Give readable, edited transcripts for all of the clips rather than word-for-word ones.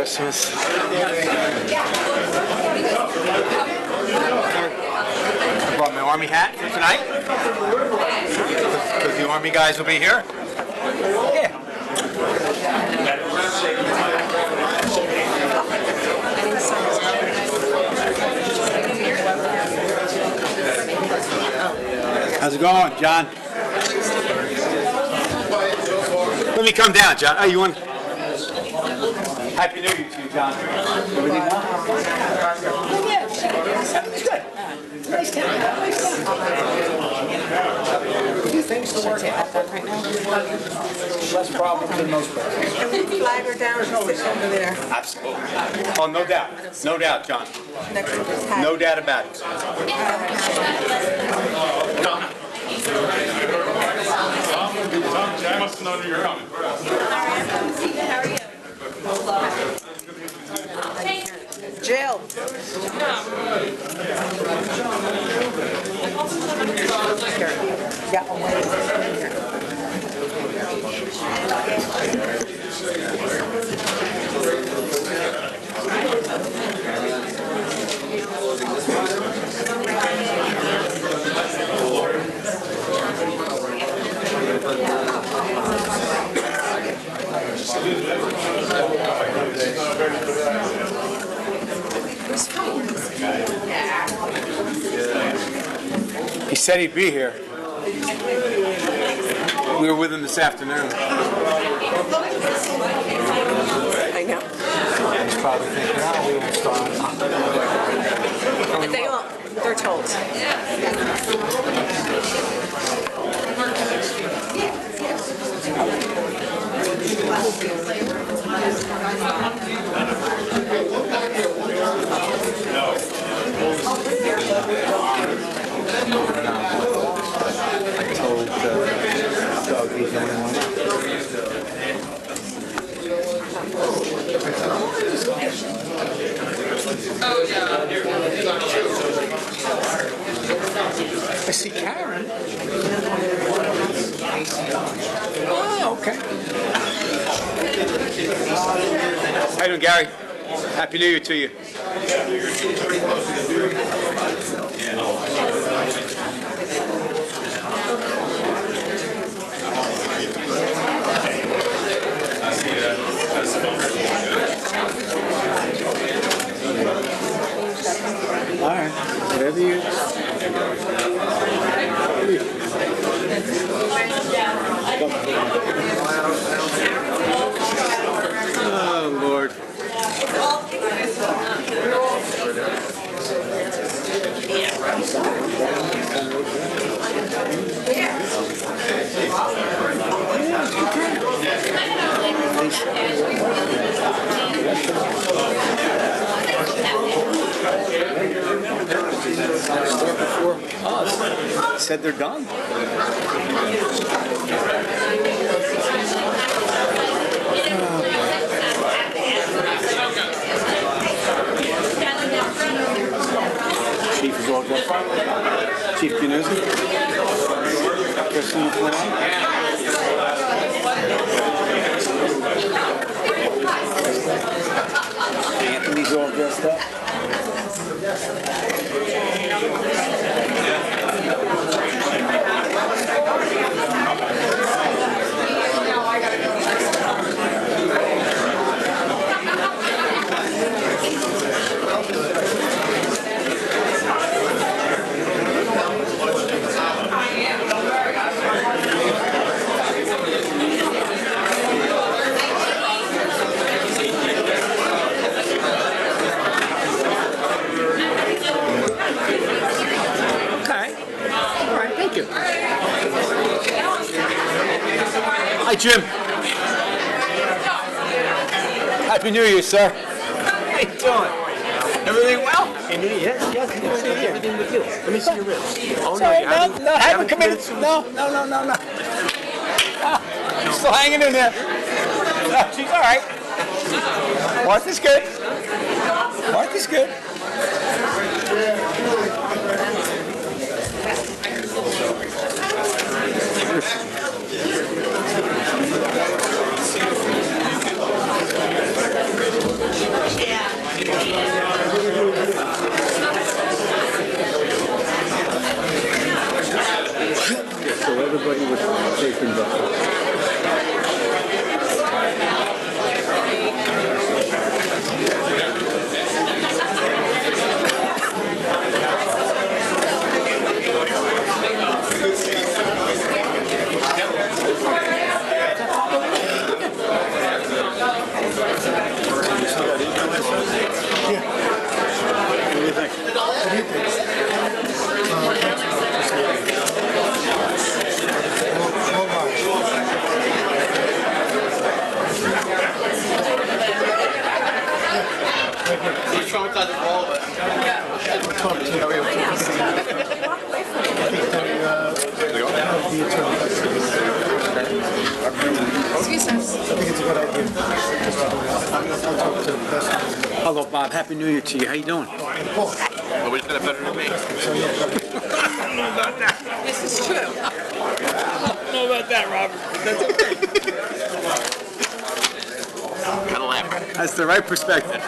Christmas. I brought my Army hat for tonight because the Army guys will be here. Yeah. How's it going, John? Let me come down, John. Oh, you want? Happy New Year to you, John. Everything well? Yeah, it's good. Nice town. Two things to work out right now. Less problems than most places. Can we flag her down and sit over there? Absolutely. Oh, no doubt. No doubt, John. No doubt about it. I must have known you were coming. How are you? Jill. Yeah, He said he'd be here. We were with him this afternoon. I know. He's probably thinking, oh, we won't start. But they all, they're told. I told Doug he's the only one. I see Karen. Oh, okay. How you doing, Gary? Happy New Year to you. All right, whatever you. Oh, Lord. Said they're done. Chief is all good. Chief Giannuzzi. Kristen McClellan. Anthony's all dressed up. Hi, Jim. Happy New Year, sir. How you doing? Everything well? Happy New Year. Yes, everything with you. Let me see your ribs. Oh, Sorry, no, I haven't committed. No. Still hanging in there. No, she's all right. Martha's good. Martha's good. traumatizing for all of us. Walk away from Excuse us. Hello, Bob. Happy New Year to you. How you doing? Nobody's got it better than me. This is true. I don't know about that, Robert, but that's okay. Kind of laugh. That's the right perspective.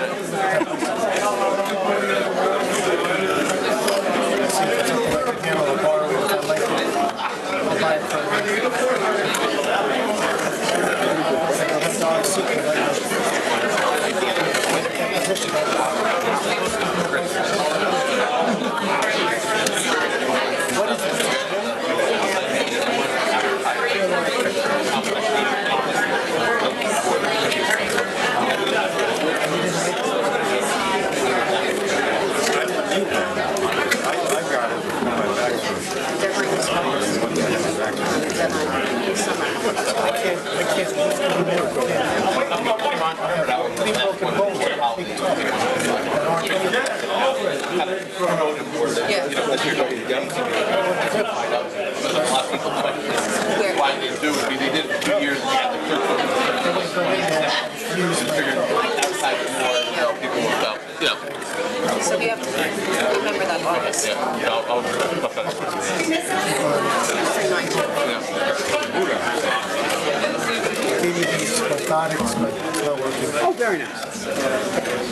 So we have to remember that August. Oh, very nice.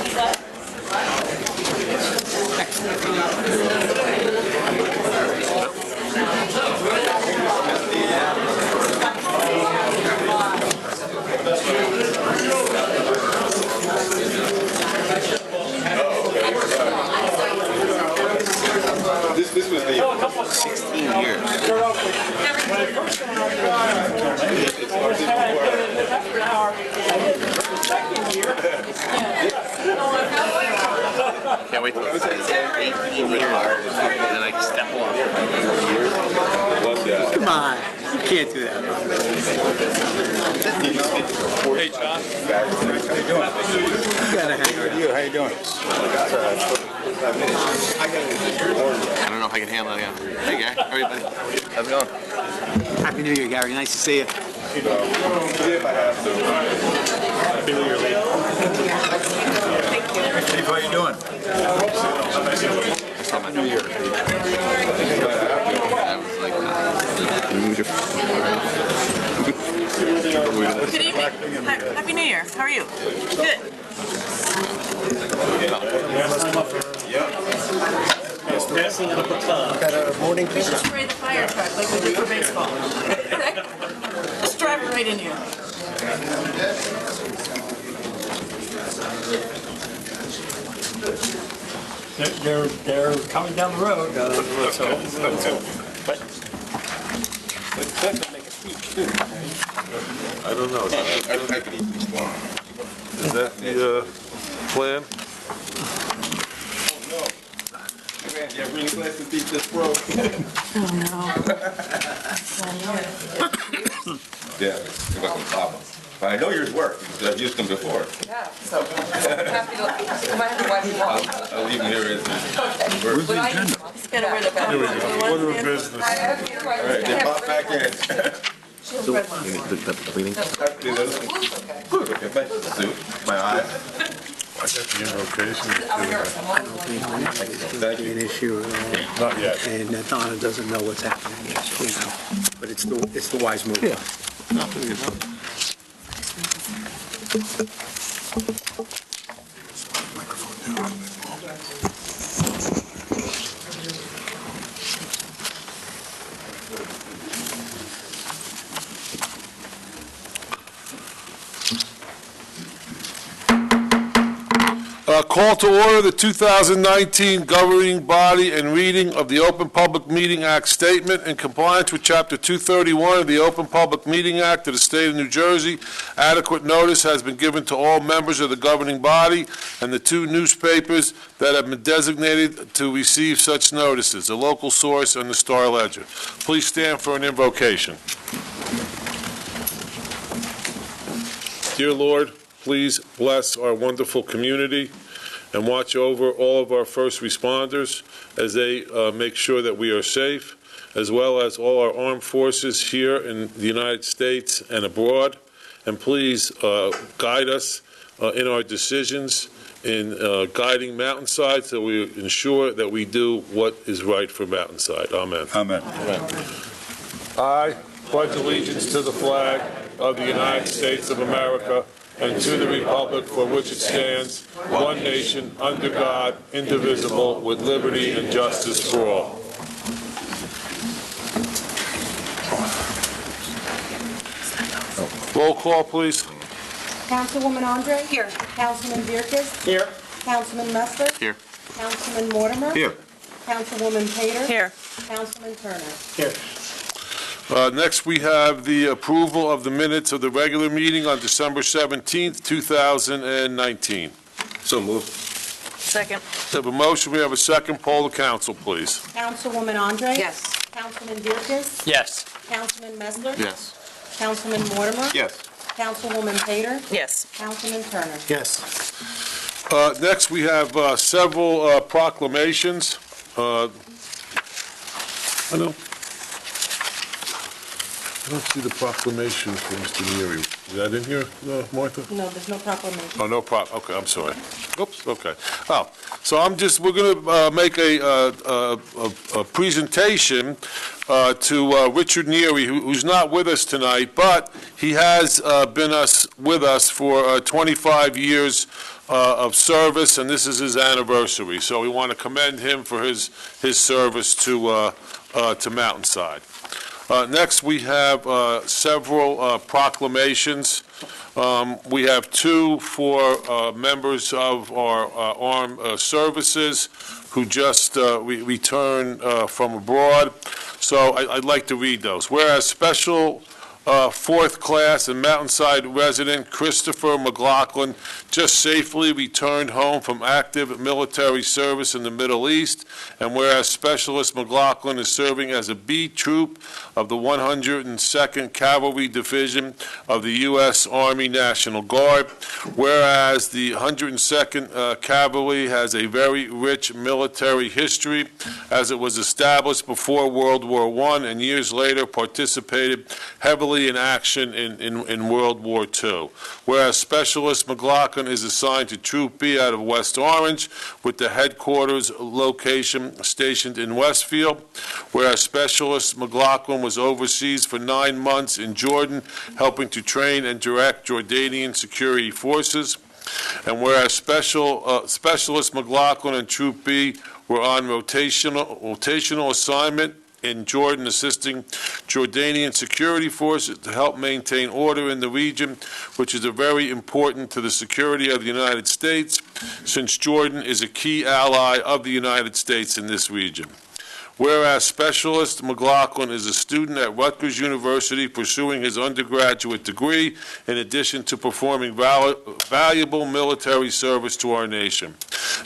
This was the 16 years. Can't wait till it's 18 years. And then I can step on. Come on. You can't do that. Hey, John. You gotta hang on. How you doing? I don't know if I can handle it again. Hey, Gary. Everybody. How's it going? Happy New Year, Gary. Nice to see you. Happy New Year, Lee. Steve, how you doing? It's not my New Year. I was like, Good evening. Happy New Year. How are you? Good. We should spray the fire truck like we do for baseball. Just drive it right in here. They're coming down the road. Let's hope. But let's make a speech. I don't know. Is that the plan? Yeah, really glad to beat this broke. Oh no. Yeah, you're welcome, Papa. But I know yours work because I've used them before. Yeah, so I'm happy to, no matter what you want. I'll leave them here as Where's the agenda? Just gotta wear the Here we go. Order of business. I have you right All right, they pop back in. She has red ones. Okay, my suit, my eyes. I got the invocation. I'm a nurse, I'm on the Thank you. An issue, Not yet. and Donna doesn't know what's happening, you know. But it's the wise move. Yeah. Call to order the 2019 governing body and reading of the Open Public Meeting Act statement. In compliance with Chapter 231 of the Open Public Meeting Act of the State of New Jersey, adequate notice has been given to all members of the governing body and the two newspapers that have been designated to receive such notices, the Local Source and the Star Ledger. Please stand for an invocation. Dear Lord, please bless our wonderful community and watch over all of our first responders as they make sure that we are safe, as well as all our armed forces here in the United States and abroad. And please guide us in our decisions in guiding Mountainside so we ensure that we do what is right for Mountainside. Amen. Amen. I pledge allegiance to the flag of the United States of America and to the republic for which it stands, one nation, under God, indivisible, with liberty and justice for all. Roll call, please. Councilwoman Andre? Here. Councilman Dierkes? Here. Councilman Messler? Here. Councilman Mortimer? Here. Councilwoman Pater? Here. Councilman Turner? Here. Next, we have the approval of the minutes of the regular meeting on December 17th, 2019. So moved. Second. We have a motion, we have a second. Poll the council, please. Councilwoman Andre? Yes. Councilman Dierkes? Yes. Councilman Messler? Yes. Councilman Mortimer? Yes. Councilwoman Pater? Yes. Councilman Turner? Yes. Next, we have several proclamations. I don't see the proclamation for Mr. Neary. Is that in here, Martha? No, there's no proclamation. Oh, no problem. Okay, I'm sorry. Oops, okay. Oh, so we're going to make a presentation to Richard Neary, who's not with us tonight, but he has been with us for 25 years of service, and this is his anniversary. So we want to commend him for his service to Mountainside. Next, we have several proclamations. We have two for members of our armed services who just returned from abroad. So I'd like to read those. Whereas Special Fourth Class and Mountainside resident Christopher McLaughlin just safely returned home from active military service in the Middle East, and whereas Specialist McLaughlin is serving as a B Troop of the 102nd Cavalry Division of the U.S. Army National Guard, whereas the 102nd Cavalry has a very rich military history, as it was established before World War I and years later participated heavily in action in World War II. Whereas Specialist McLaughlin is assigned to Troop B out of West Orange with the headquarters location stationed in Westfield. Whereas Specialist McLaughlin was overseas for 9 months in Jordan, helping to train and direct Jordanian security forces. And whereas Specialist McLaughlin and Troop B were on rotational assignment in Jordan, assisting Jordanian security forces to help maintain order in the region, which is very important to the security of the United States, since Jordan is a key ally of the United States in this region. Whereas Specialist McLaughlin is a student at Rutgers University pursuing his undergraduate degree, in addition to performing valuable military service to our nation.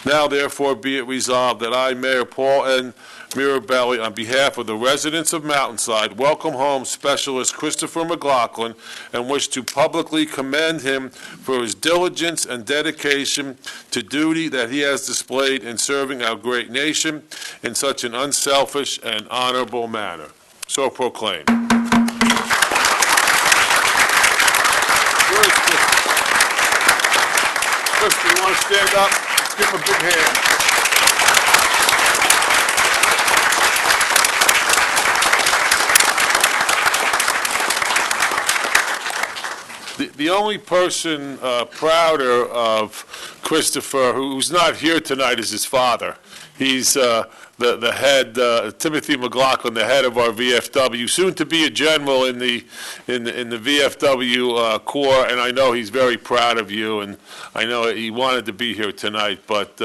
Now, therefore, be it resolved that I, Mayor Paul N. Mirabelli, on behalf of the residents of Mountainside, welcome home Specialist Christopher McLaughlin and wish to publicly commend him for his diligence and dedication to duty that he has displayed in serving our great nation in such an unselfish and honorable manner. So proclaim. Where is Christopher? Christopher, you want to stand up? Let's give him a big hand. The only person prouder of Christopher, who's not here tonight, is his father. He's the head, Timothy McLaughlin, the head of our VFW, soon to be a general in the VFW Corps, and I know he's very proud of you, and I know he wanted to be here tonight, but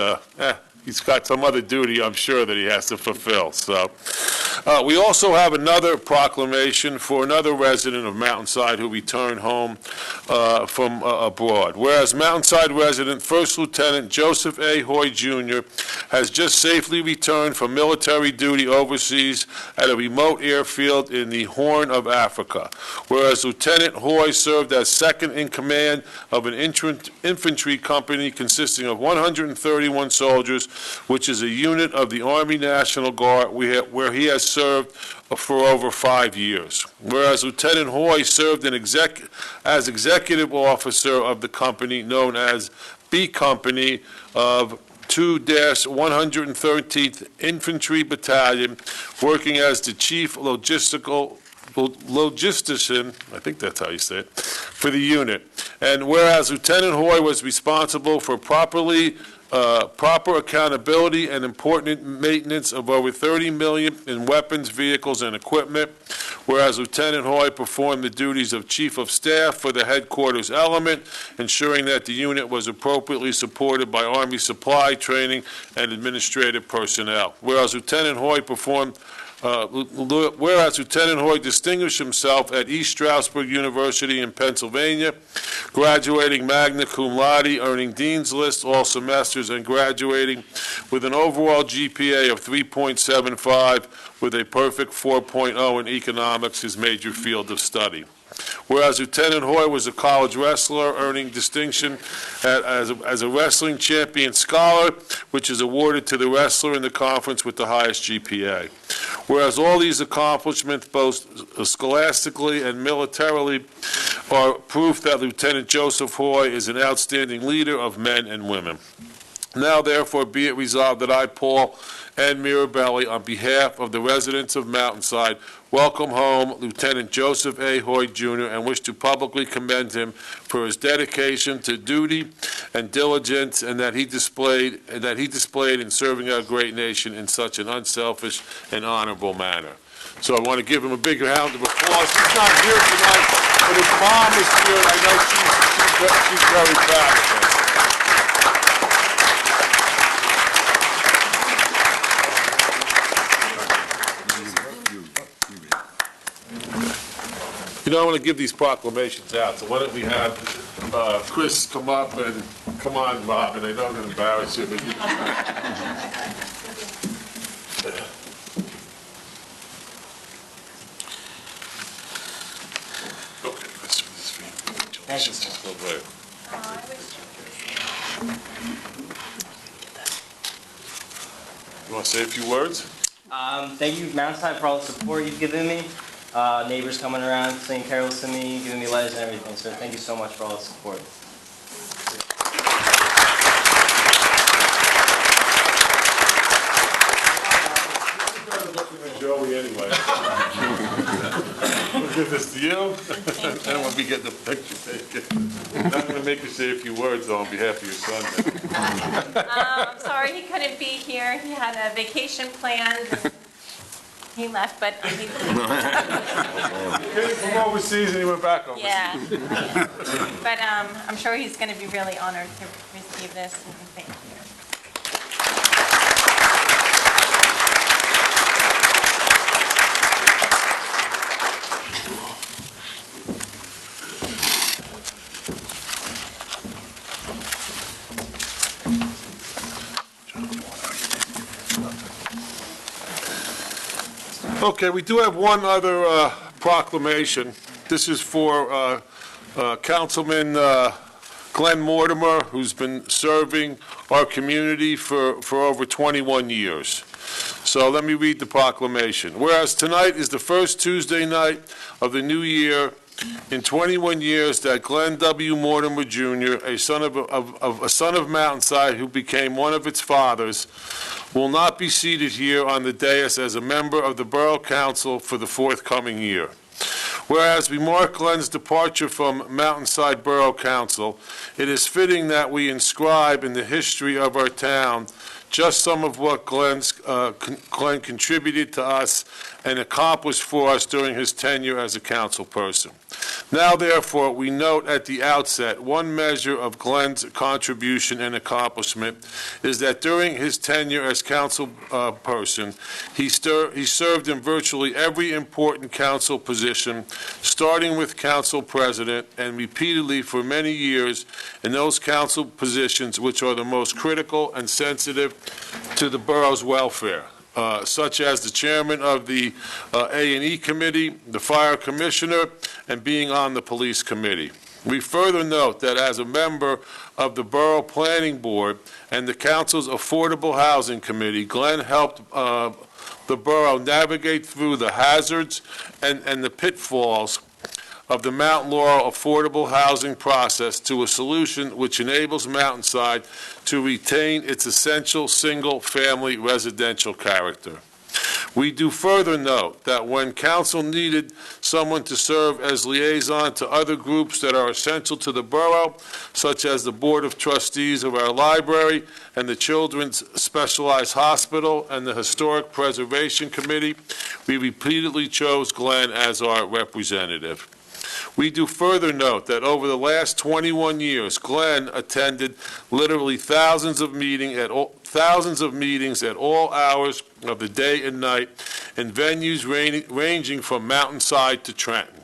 he's got some other duty, I'm sure, that he has to fulfill. So, We also have another proclamation for another resident of Mountainside who returned home from abroad. Whereas Mountainside resident First Lieutenant Joseph A. Hoy, Jr. has just safely returned from military duty overseas at a remote airfield in the Horn of Africa. Whereas Lieutenant Hoy served as second in command of an infantry company consisting of 131 soldiers, which is a unit of the Army National Guard where he has served for over 5 years. Whereas Lieutenant Hoy served as executive officer of the company known as B Company of 2-113th Infantry Battalion, working as the chief logistician, I think that's how you say it, for the unit. And whereas Lieutenant Hoy was responsible for proper accountability and important maintenance of over $30 million in weapons, vehicles, and equipment, whereas Lieutenant Hoy performed the duties of Chief of Staff for the headquarters element, ensuring that the unit was appropriately supported by Army supply, training, and administrative personnel. Whereas Lieutenant Hoy distinguished himself at East Stroudsburg University in Pennsylvania, graduating magna cum laude, earning Dean's List all semesters, and graduating with an overall GPA of 3.75 with a perfect 4.0 in economics, his major field of study. Whereas Lieutenant Hoy was a college wrestler, earning distinction as a wrestling champion scholar, which is awarded to the wrestler in the conference with the highest GPA. Whereas all these accomplishments, both scholastically and militarily, are proof that Lieutenant Joseph Hoy is an outstanding leader of men and women. Now, therefore, be it resolved that I, Paul N. Mirabelli, on behalf of the residents of Mountainside, welcome home Lieutenant Joseph A. Hoy, Jr., and wish to publicly commend him for his dedication to duty and diligence and that he displayed in serving our great nation in such an unselfish and honorable manner. So I want to give him a big round of applause. He's not here tonight, but his mom is here, and I know she's very proud of him. You know, I want to give these proclamations out, so why don't we have Chris come up and, come on, Rob, and I know I'm going to embarrass you, but you... Okay, let's do this for you. Thank you, sir. You want to say a few words? Thank you, Mountainside, for all the support you've given me. Neighbors coming around, singing carols to me, giving me letters and everything. So thank you so much for all the support. Joey, anyway. We'll give this to you, and when we get the picture taken. I'm not going to make you say a few words, though, on behalf of your son. I'm sorry he couldn't be here. He had a vacation planned. He left, but he He came from overseas and he went back overseas. yeah. But I'm sure he's going to be really honored to receive this. And thank you. Okay, we do have one other proclamation. This is for Councilman Glenn Mortimer, who's been serving our community for over 21 years. So let me read the proclamation. Whereas tonight is the first Tuesday night of the new year in 21 years that Glenn W. Mortimer, Jr., a son of Mountainside who became one of its fathers, will not be seated here on the dais as a member of the Borough Council for the forthcoming year. Whereas we mark Glenn's departure from Mountainside Borough Council, it is fitting that we inscribe in the history of our town just some of what Glenn contributed to us and accomplished for us during his tenure as a council person. Now, therefore, we note at the outset one measure of Glenn's contribution and accomplishment is that during his tenure as council person, he served in virtually every important council position, starting with council president and repeatedly for many years in those council positions which are the most critical and sensitive to the borough's welfare. Such as the chairman of the A&E committee, the fire commissioner, and being on the police committee. We further note that as a member of the Borough Planning Board and the Council's Affordable Housing Committee, Glenn helped the borough navigate through the hazards and the pitfalls of the Mount Laurel affordable housing process to a solution which enables Mountainside to retain its essential single-family residential character. We do further note that when council needed someone to serve as liaison to other groups that are essential to the borough, such as the Board of Trustees of our library and the Children's Specialized Hospital and the Historic Preservation Committee, we repeatedly chose Glenn as our representative. We do further note that over the last 21 years, Glenn attended literally thousands of meetings at all hours of the day and night in venues ranging from Mountainside to Trenton,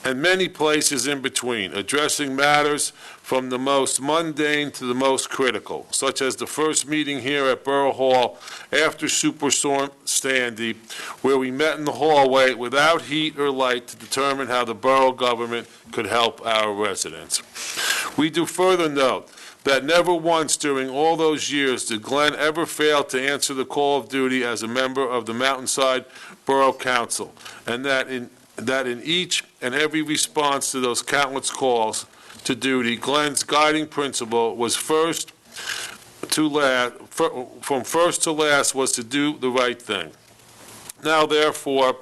and many places in between, addressing matters from the most mundane to the most critical, such as the first meeting here at Borough Hall after Superstorm Sandy, where we met in the hallway without heat or light to determine how the borough government could help our residents. We do further note that never once during all those years did Glenn ever fail to answer the call of duty as a member of the Mountainside Borough Council, and that in each and every response to those countless calls to duty, Glenn's guiding principle was from first to last, was to do the right thing. Now, therefore,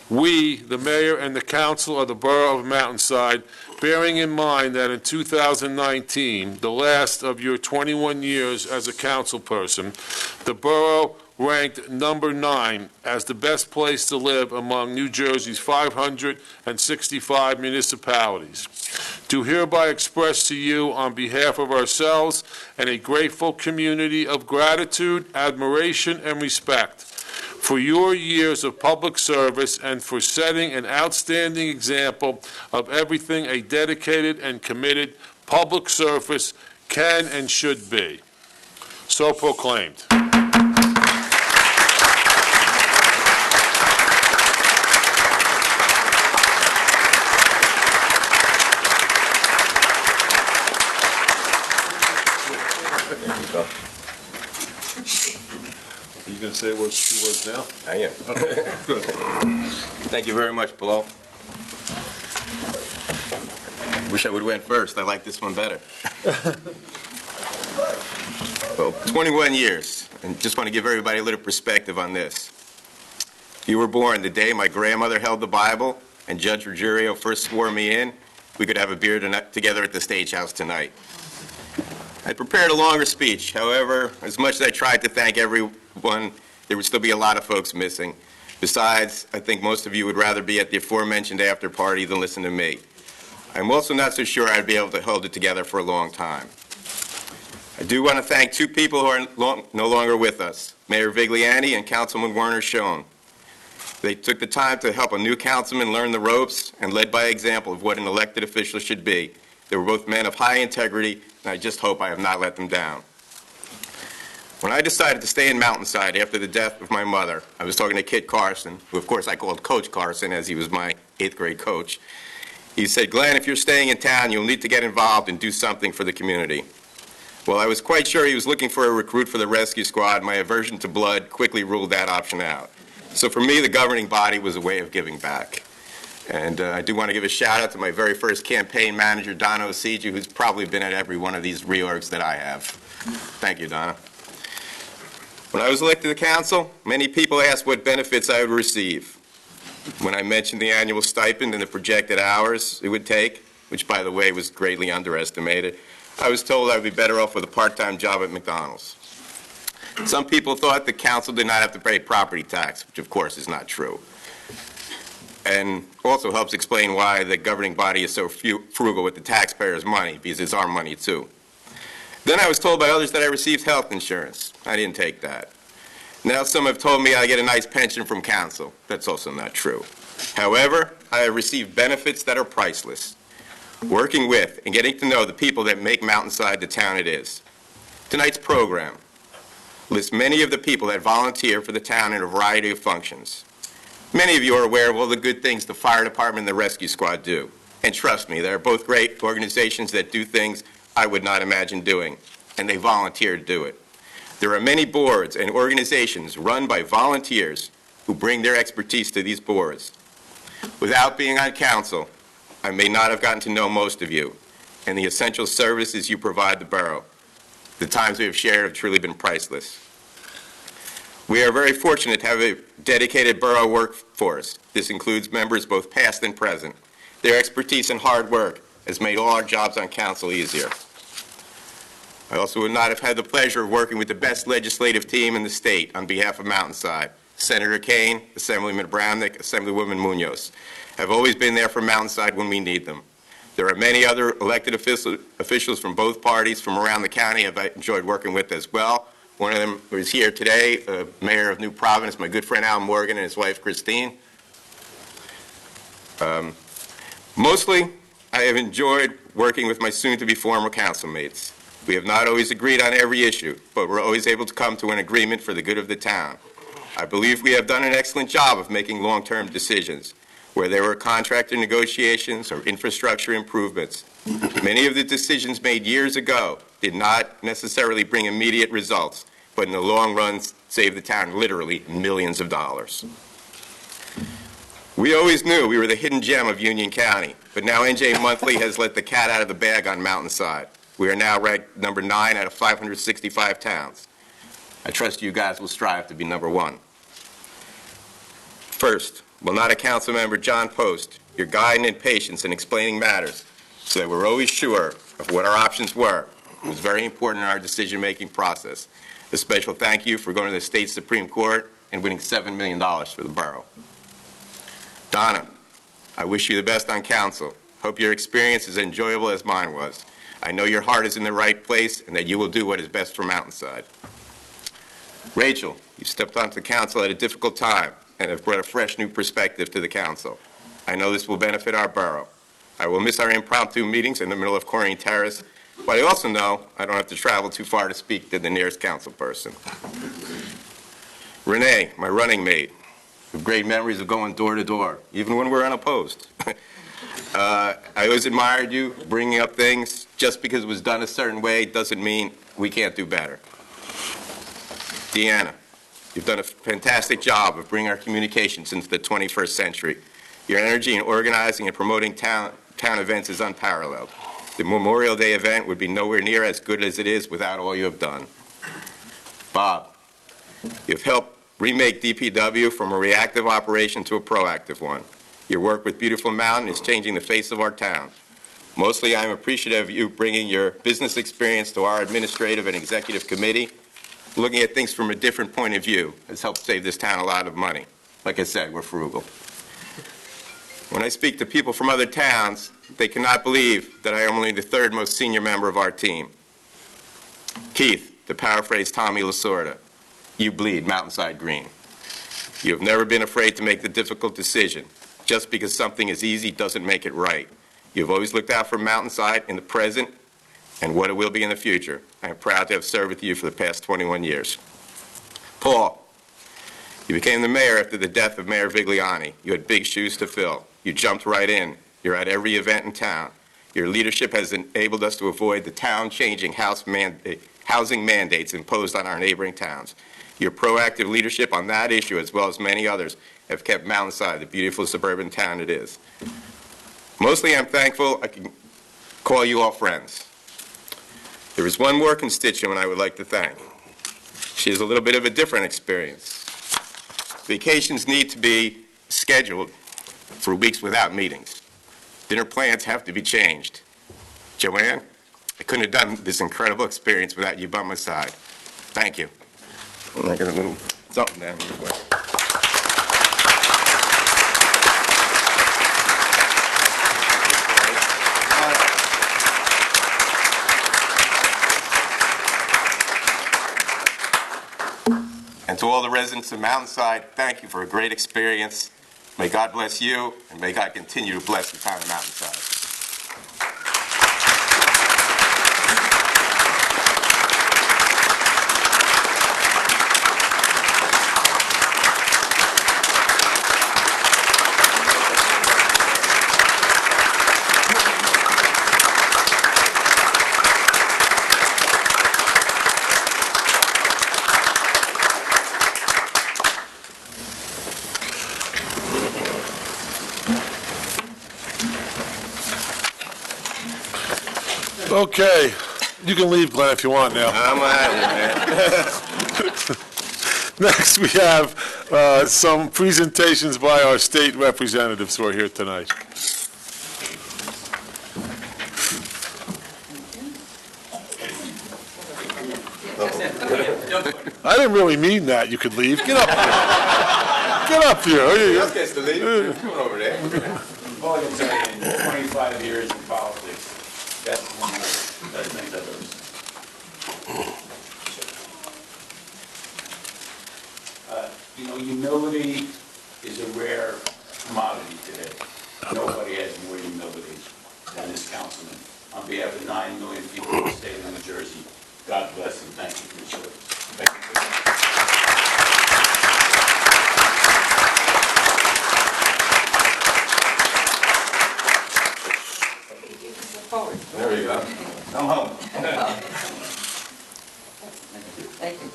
we, the mayor and the council of the borough of Mountainside, bearing in mind that in 2019, the last of your 21 years as a council person, the borough ranked number 9 as the best place to live among New Jersey's 565 municipalities, do hereby express to you on behalf of ourselves and a grateful community of gratitude, admiration, and respect for your years of public service and for setting an outstanding example of everything a dedicated and committed public service can and should be. So proclaimed. You gonna say a few words now? I am. Good. Thank you very much, Below. Wish I would have went first. I like this one better. Well, 21 years, and just want to give everybody a little perspective on this. You were born the day my grandmother held the Bible and Judge Ruggiero first swore me in. We could have a beer together at the Stagehouse tonight. I prepared a longer speech. However, as much as I tried to thank everyone, there would still be a lot of folks missing. Besides, I think most of you would rather be at the aforementioned after party than listen to me. I'm also not so sure I'd be able to hold it together for a long time. I do want to thank two people who are no longer with us, Mayor Vigliani and Councilman Werner Schoen. They took the time to help a new councilman learn the ropes and led by example of what an elected official should be. They were both men of high integrity, and I just hope I have not let them down. When I decided to stay in Mountainside after the death of my mother, I was talking to Kit Carson, who of course I called Coach Carson as he was my 8th grade coach. He said, "Glenn, if you're staying in town, you'll need to get involved and do something for the community." Well, I was quite sure he was looking for a recruit for the rescue squad. My aversion to blood quickly ruled that option out. So for me, the governing body was a way of giving back. And I do want to give a shout out to my very first campaign manager, Donna Osiju, who's probably been at every one of these reorgs that I have. Thank you, Donna. When I was elected to council, many people asked what benefits I would receive. When I mentioned the annual stipend and the projected hours it would take, which by the way was greatly underestimated, I was told I would be better off with a part-time job at McDonald's. Some people thought the council did not have to pay property tax, which of course is not true. and also helps explain why the governing body is so frugal with the taxpayers' money, because it's our money too. Then I was told by others that I received health insurance. I didn't take that. Now some have told me I get a nice pension from council. That's also not true. However, I have received benefits that are priceless. Working with and getting to know the people that make Mountainside the town it is. Tonight's program lists many of the people that volunteer for the town in a variety of functions. Many of you are aware of all the good things the fire department and the rescue squad do. And trust me, they're both great organizations that do things I would not imagine doing, and they volunteer to do it. There are many boards and organizations run by volunteers who bring their expertise to these boards. Without being on council, I may not have gotten to know most of you and the essential services you provide the borough. The times we have shared have truly been priceless. We are very fortunate to have a dedicated borough workforce. This includes members both past and present. Their expertise and hard work has made all our jobs on council easier. I also would not have had the pleasure of working with the best legislative team in the state on behalf of Mountainside. Senator Kane, Assemblyman Brownnick, Assemblywoman Munoz have always been there for Mountainside when we need them. There are many other elected officials from both parties from around the county I've enjoyed working with as well. One of them is here today, Mayor of New Providence, my good friend Al Morgan, and his wife Christine. Mostly, I have enjoyed working with my soon-to-be former council mates. We have not always agreed on every issue, but we're always able to come to an agreement for the good of the town. I believe we have done an excellent job of making long-term decisions, where there were contractor negotiations or infrastructure improvements. Many of the decisions made years ago did not necessarily bring immediate results, but in the long run saved the town literally millions of dollars. We always knew we were the hidden gem of Union County, but now NJ Monthly has let the cat out of the bag on Mountainside. We are now ranked number 9 out of 565 towns. I trust you guys will strive to be number 1. First, will not a council member, John Post, your guidance and patience in explaining matters so that we're always sure of what our options were. It was very important in our decision-making process. A special thank you for going to the state Supreme Court and winning $7 million for the borough. Donna, I wish you the best on council. Hope your experience is enjoyable as mine was. I know your heart is in the right place and that you will do what is best for Mountainside. Rachel, you stepped onto the council at a difficult time and have brought a fresh new perspective to the council. I know this will benefit our borough. I will miss our impromptu meetings in the middle of Corrine Terrace, but I also know I don't have to travel too far to speak to the nearest council person. Renee, my running mate, with great memories of going door to door, even when we're unopposed. I always admired you bringing up things. Just because it was done a certain way doesn't mean we can't do better. Deanna, you've done a fantastic job of bringing our communications into the 21st century. Your energy in organizing and promoting town events is unparalleled. The Memorial Day event would be nowhere near as good as it is without all you have done. Bob, you've helped remake DPW from a reactive operation to a proactive one. Your work with Beautiful Mountain is changing the face of our town. Mostly, I'm appreciative of you bringing your business experience to our administrative and executive committee. Looking at things from a different point of view has helped save this town a lot of money. Like I said, we're frugal. When I speak to people from other towns, they cannot believe that I am only the 3rd most senior member of our team. Keith, to paraphrase Tommy Lasorda, you bleed Mountainside green. You have never been afraid to make the difficult decision. Just because something is easy doesn't make it right. You've always looked out for Mountainside in the present and what it will be in the future. I am proud to have served with you for the past 21 years. Paul, you became the mayor after the death of Mayor Vigliani. You had big shoes to fill. You jumped right in. You're at every event in town. Your leadership has enabled us to avoid the town-changing housing mandates imposed on our neighboring towns. Your proactive leadership on that issue, as well as many others, have kept Mountainside the beautiful suburban town it is. Mostly, I'm thankful I can call you all friends. There is one more constituent I would like to thank. She has a little bit of a different experience. Vacations need to be scheduled for weeks without meetings. Dinner plans have to be changed. Joanne, I couldn't have done this incredible experience without you by my side. Thank you. I got a little something down here. And to all the residents of Mountainside, thank you for a great experience. May God bless you, and may God continue to bless the town of Mountainside. Okay, you can leave, Glenn, if you want now. I'm out of here, man. Next, we have some presentations by our state representatives who are here tonight. I didn't really mean that. You could leave. Get up here. Get up here. Else gets to leave. Come on over there. All I can tell you, in 25 years in politics, that's one of the best things I've ever seen. Humility is a rare commodity today. Nobody has more humility than this councilman. On behalf of 9 million people in the state of New Jersey, God bless and thank you for your service. Thank you for There you go. Come home. Thank you.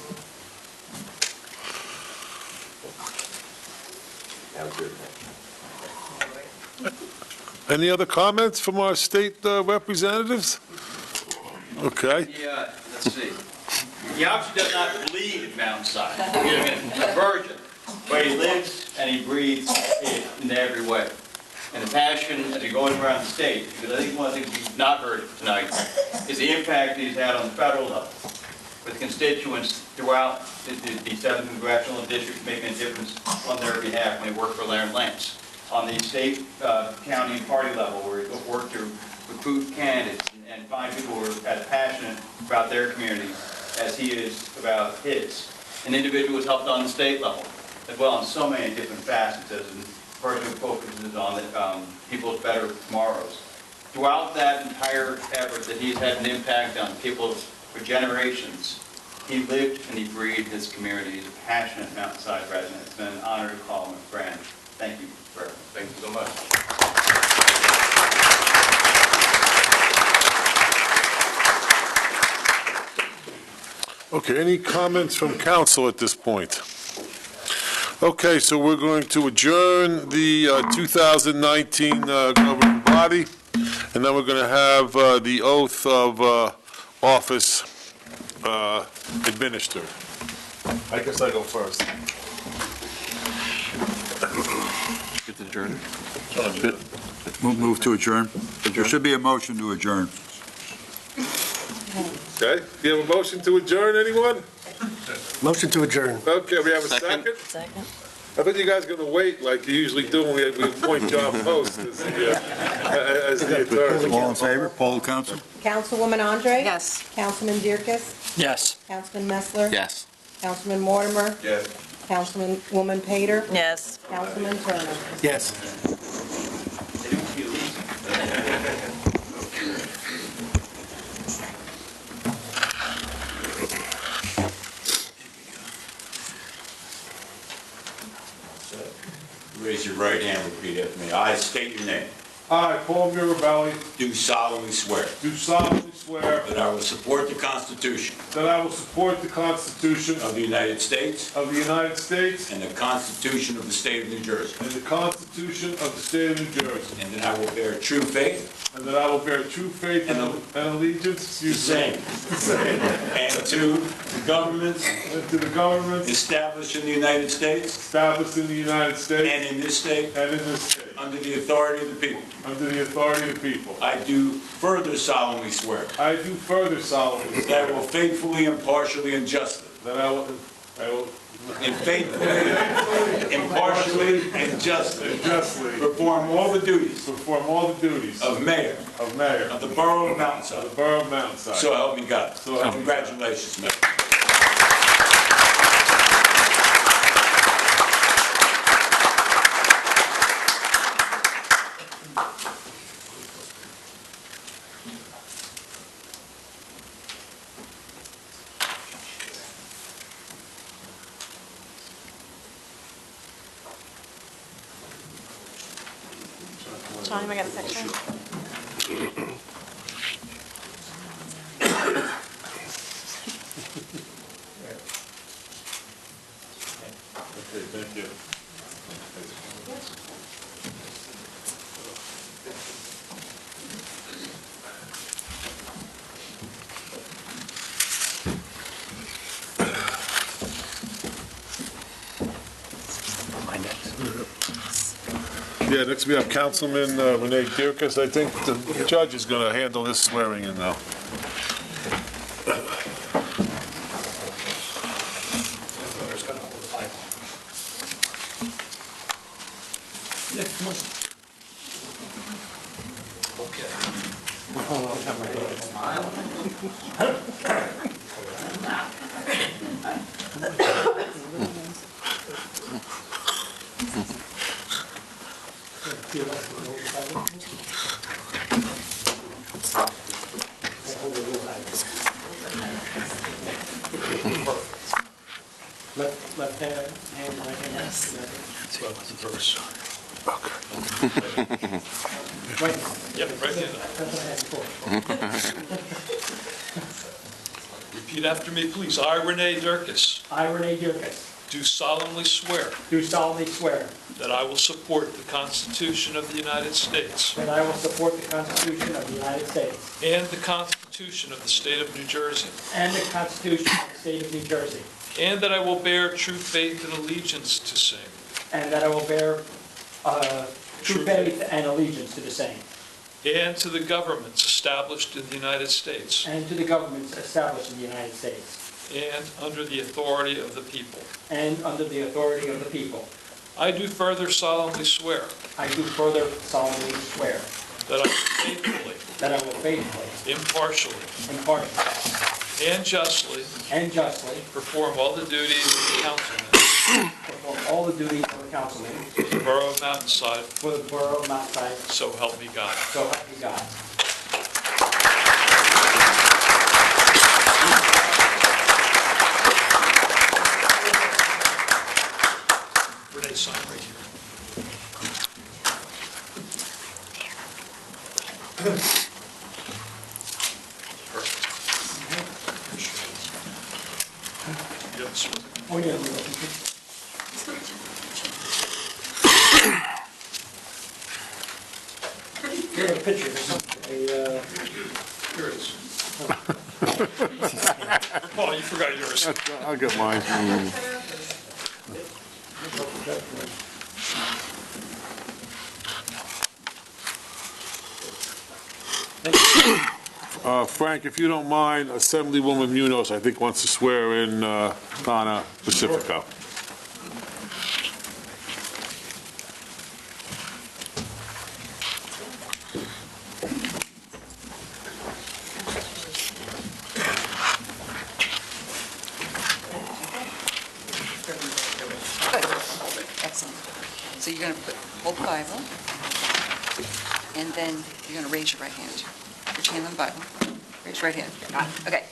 Any other comments from our state representatives? Okay. Yeah, let's see. He obviously does not believe in Mountainside. He's a virgin, but he lives and he breathes it in every way. And the passion as he goes around the state, because I think one of the things we've not heard tonight is the impact he's had on the federal level with constituents throughout the 7th congressional district, making a difference on their behalf when they work for Larry Lance. On the state, county, and party level, where he worked to recruit candidates and find people who are as passionate about their community as he is about his. An individual who's helped on the state level as well in so many different facets as a person who focuses on the, people's better tomorrows. Throughout that entire effort that he's had an impact on people for generations, he lived and he breathed his community. He's a passionate Mountainside resident. It's been an honor to call him a friend. Thank you, Bert. Thank you so much. Okay, any comments from council at this point? Okay, so we're going to adjourn the 2019 governing body, and then we're going to have the oath of office administered. I guess I go first. Get to adjourn. Move to adjourn. There should be a motion to adjourn. Okay, do you have a motion to adjourn, anyone? Motion to adjourn. Okay, we have a second? Second. I thought you guys were going to wait like you usually do when we appoint John Post as the attorney. All in favor? Poll council? Councilwoman Andre? Yes. Councilman Dierkes? Yes. Councilman Messler? Yes. Councilman Mortimer? Yes. Councilwoman Pater? Yes. Councilman Turner? Yes. Raise your right hand and repeat after me. I state your name. I, Paul Mirabelli, Do solemnly swear do solemnly swear that I will support the Constitution that I will support the Constitution of the United States of the United States and the Constitution of the State of New Jersey, and the Constitution of the State of New Jersey, and that I will bear true faith and that I will bear true faith and allegiance the same and to the governments and to the governments established in the United States established in the United States and in this state and in this state, under the authority of the people. under the authority of the people. I do further solemnly swear I do further solemnly swear that I will faithfully, impartially, and justly that I will and faithfully, impartially, and justly justly perform all the duties perform all the duties of mayor of mayor of the borough of of Mountainside. the borough of Mountainside. So help me God. So help me God. Congratulations, Mayor. time, I got a picture. Okay, thank you. Yeah, next we have Councilman Renee Dirkus. I think the judge is going to handle this swearing in now. Left hand, right hand. Yes. Right. Yep, right hand. That's what I had before. Repeat after me, please. I, Renee Dirkus, I, Renee Dirkus, do solemnly swear do solemnly swear that I will support the Constitution of the United States that I will support the Constitution of the United States and the Constitution of the State of New Jersey, and the Constitution of the State of New Jersey, and that I will bear true faith and allegiance to same, and that I will bear true faith and allegiance to the same, and to the governments established in the United States and to the governments established in the United States, and under the authority of the people. and under the authority of the people. I do further solemnly swear I do further solemnly swear that I will faithfully, that I will faithfully, impartially, impartially, and justly and justly perform all the duties of the councilman perform all the duties of a councilman for the Borough of Mountainside, for the Borough of Mountainside, so help me God. so help me God. Renee, sign right here. Perfect. Yes. Oh, yeah. Here's a picture of something. Here it is. Paul, you forgot yours. I'll get mine. Frank, if you don't mind, Assemblywoman Munoz, I think, wants to swear in Donna Pacifico. Excellent. So you're going to hold the Bible, and then you're going to raise your right hand. Put your hand on the Bible. Raise your right hand. Okay.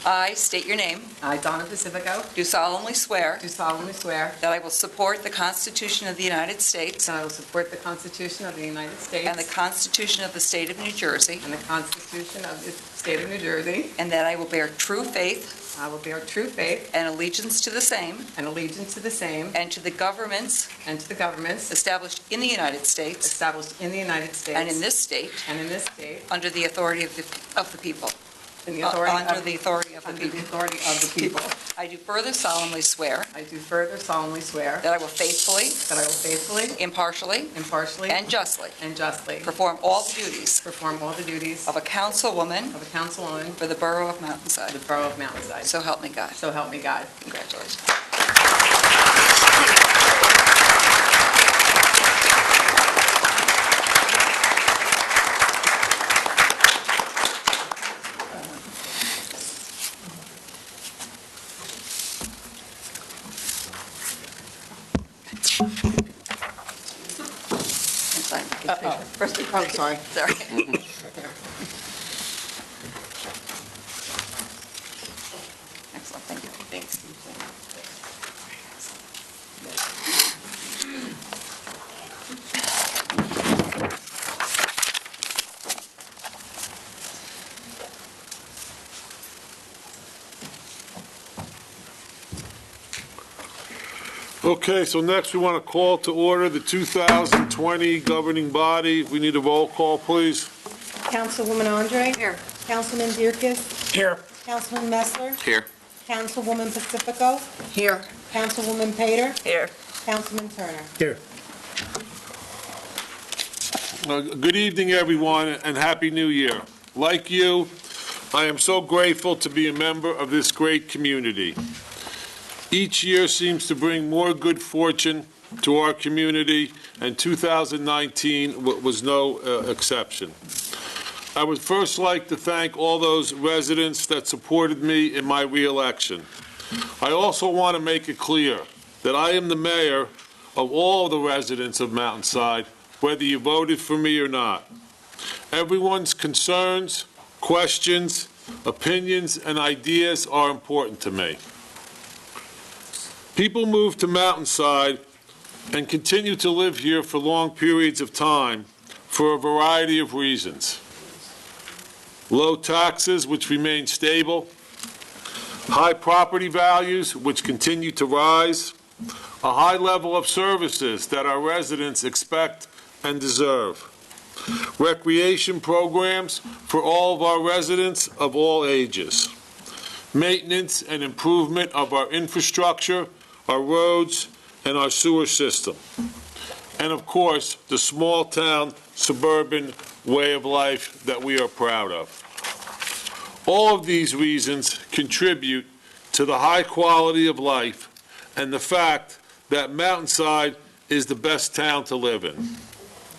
I state your name. I, Donna Pacifico, Do solemnly swear do solemnly swear that I will support the Constitution of the United States that I will support the Constitution of the United States and the Constitution of the State of New Jersey, and the Constitution of the State of New Jersey. and that I will bear true faith I will bear true faith and allegiance to the same and allegiance to the same and to the governments and to the governments established in the United States established in the United States and in this state and in this state under the authority of the people. in the authority Under of the authority of the under the people. authority of the people. I do further solemnly swear I do further solemnly swear that I will faithfully, that I will faithfully, impartially, impartially, and justly and justly perform all the duties perform all the duties of a councilwoman of a councilwoman for the Borough of for Mountainside. the Borough of Mountainside. So help me God. So help me God. Congratulations. And sign the picture. First, Oh, sorry. sorry. Excellent, thank you. Thanks. Okay, so next we want to call to order the 2020 governing body. We need a roll call, please. Councilwoman Andre? Here. Councilman Dierkes? Here. Councilman Messler? Here. Councilwoman Pacifico? Here. Councilwoman Pater? Here. Councilman Turner? Here. Good evening, everyone, and Happy New Year. Like you, I am so grateful to be a member of this great community. Each year seems to bring more good fortune to our community, and 2019 was no exception. I would first like to thank all those residents that supported me in my reelection. I also want to make it clear that I am the mayor of all the residents of Mountainside, whether you voted for me or not. Everyone's concerns, questions, opinions, and ideas are important to me. People move to Mountainside and continue to live here for long periods of time for a variety of reasons. Low taxes, which remain stable, high property values, which continue to rise, a high level of services that our residents expect and deserve, recreation programs for all of our residents of all ages, maintenance and improvement of our infrastructure, our roads, and our sewer system, and of course, the small-town suburban way of life that we are proud of. All of these reasons contribute to the high quality of life and the fact that Mountainside is the best town to live in.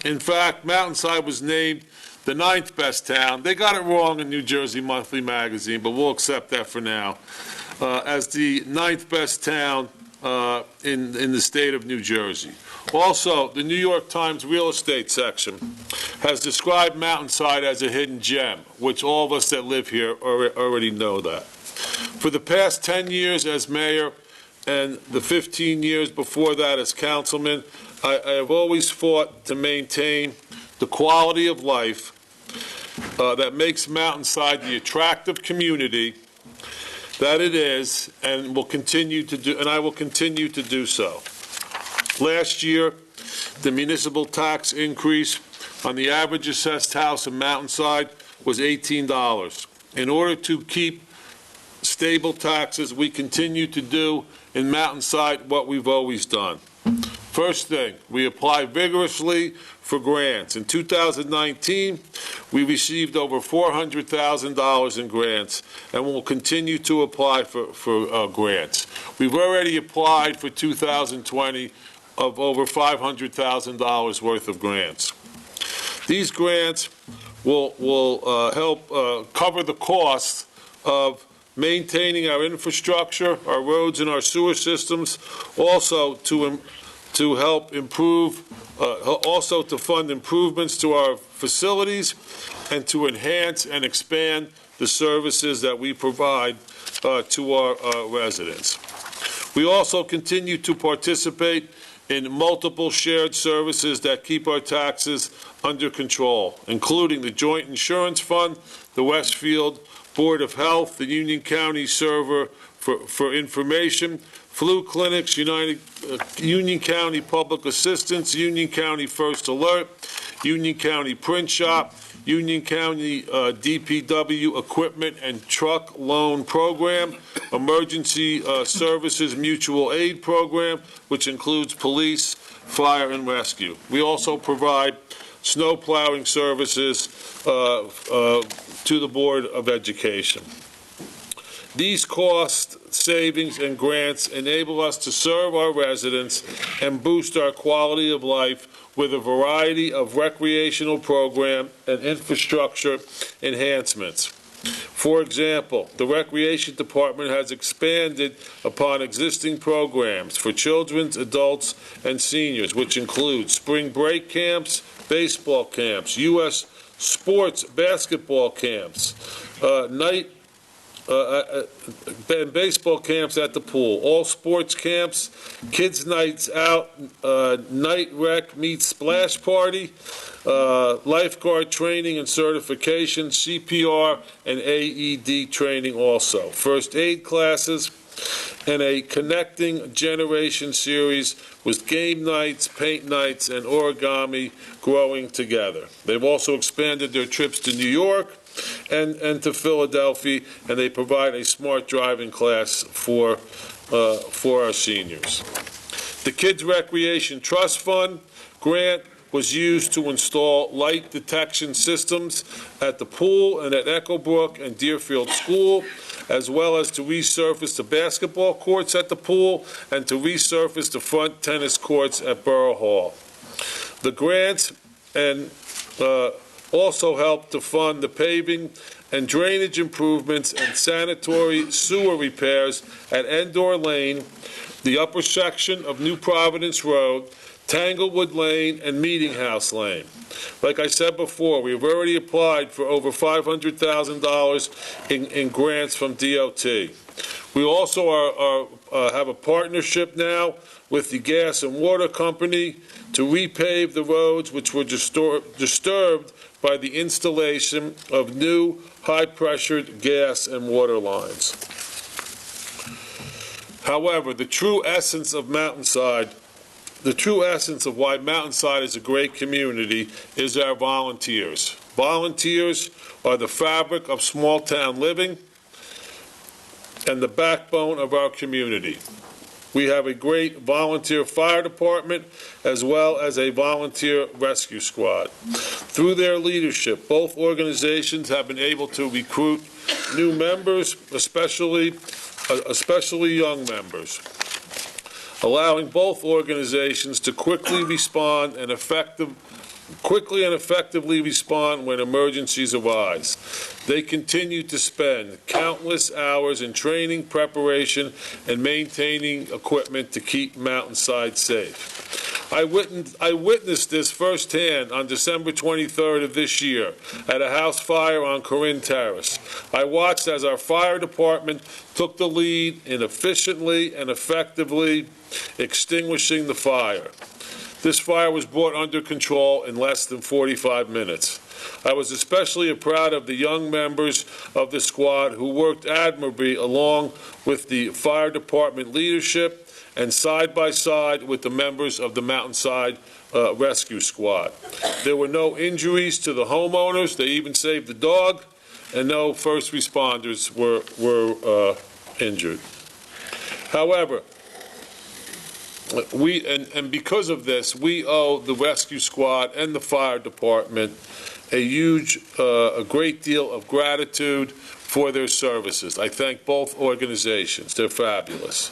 In fact, Mountainside was named the 9th best town. They got it wrong in New Jersey Monthly Magazine, but we'll accept that for now, as the 9th best town in the state of New Jersey. Also, the New York Times real estate section has described Mountainside as a hidden gem, which all of us that live here already know that. For the past 10 years as mayor and the 15 years before that as councilman, I have always fought to maintain the quality of life that makes Mountainside the attractive community that it is, and will continue to do, and I will continue to do so. Last year, the municipal tax increase on the average assessed house in Mountainside was $18. In order to keep stable taxes, we continue to do in Mountainside what we've always done. First thing, we apply vigorously for grants. In 2019, we received over $400,000 in grants, and we'll continue to apply for grants. We've already applied for 2020 of over $500,000 worth of grants. These grants will help cover the cost of maintaining our infrastructure, our roads, and our sewer systems, also to help improve, also to fund improvements to our facilities and to enhance and expand the services that we provide to our residents. We also continue to participate in multiple shared services that keep our taxes under control, including the Joint Insurance Fund, the Westfield Board of Health, the Union County Server for Information, flu clinics, Union County Public Assistance, Union County First Alert, Union County Print Shop, Union County DPW Equipment and Truck Loan Program, Emergency Services Mutual Aid Program, which includes police, fire, and rescue. We also provide snow plowing services to the Board of Education. These cost savings and grants enable us to serve our residents and boost our quality of life with a variety of recreational program and infrastructure enhancements. For example, the Recreation Department has expanded upon existing programs for children, adults, and seniors, which include spring break camps, baseball camps, U.S. sports basketball camps, night and baseball camps at the pool, all sports camps, kids' nights out, night rec meets splash party, lifeguard training and certification, CPR and AED training also, first aid classes, and a Connecting Generation series with game nights, paint nights, and origami growing together. They've also expanded their trips to New York and to Philadelphia, and they provide a smart driving class for our seniors. The Kids Recreation Trust Fund grant was used to install light detection systems at the pool and at Echo Brook and Deerfield School, as well as to resurface the basketball courts at the pool and to resurface the front tennis courts at Borough Hall. The grants and also helped to fund the paving and drainage improvements and sanitary sewer repairs at Endor Lane, the upper section of New Providence Road, Tanglewood Lane, and Meeting House Lane. Like I said before, we've already applied for over $500,000 in grants from DOT. We also have a partnership now with the gas and water company to repave the roads which were disturbed by the installation of new high-pressured gas and water lines. However, the true essence of Mountainside, the true essence of why Mountainside is a great community is our volunteers. Volunteers are the fabric of small-town living and the backbone of our community. We have a great volunteer fire department as well as a volunteer rescue squad. Through their leadership, both organizations have been able to recruit new members, especially young members, allowing both organizations to quickly and effectively respond when emergencies arise. They continue to spend countless hours in training, preparation, and maintaining equipment to keep Mountainside safe. I witnessed this firsthand on December 23rd of this year at a house fire on Corinne Terrace. I watched as our fire department took the lead in efficiently and effectively extinguishing the fire. This fire was brought under control in less than 45 minutes. I was especially proud of the young members of the squad who worked admirably along with the fire department leadership and side by side with the members of the Mountainside Rescue Squad. There were no injuries to the homeowners. They even saved the dog, and no first responders were injured. However, because of this, we owe the rescue squad and the fire department a great deal of gratitude for their services. I thank both organizations. They're fabulous.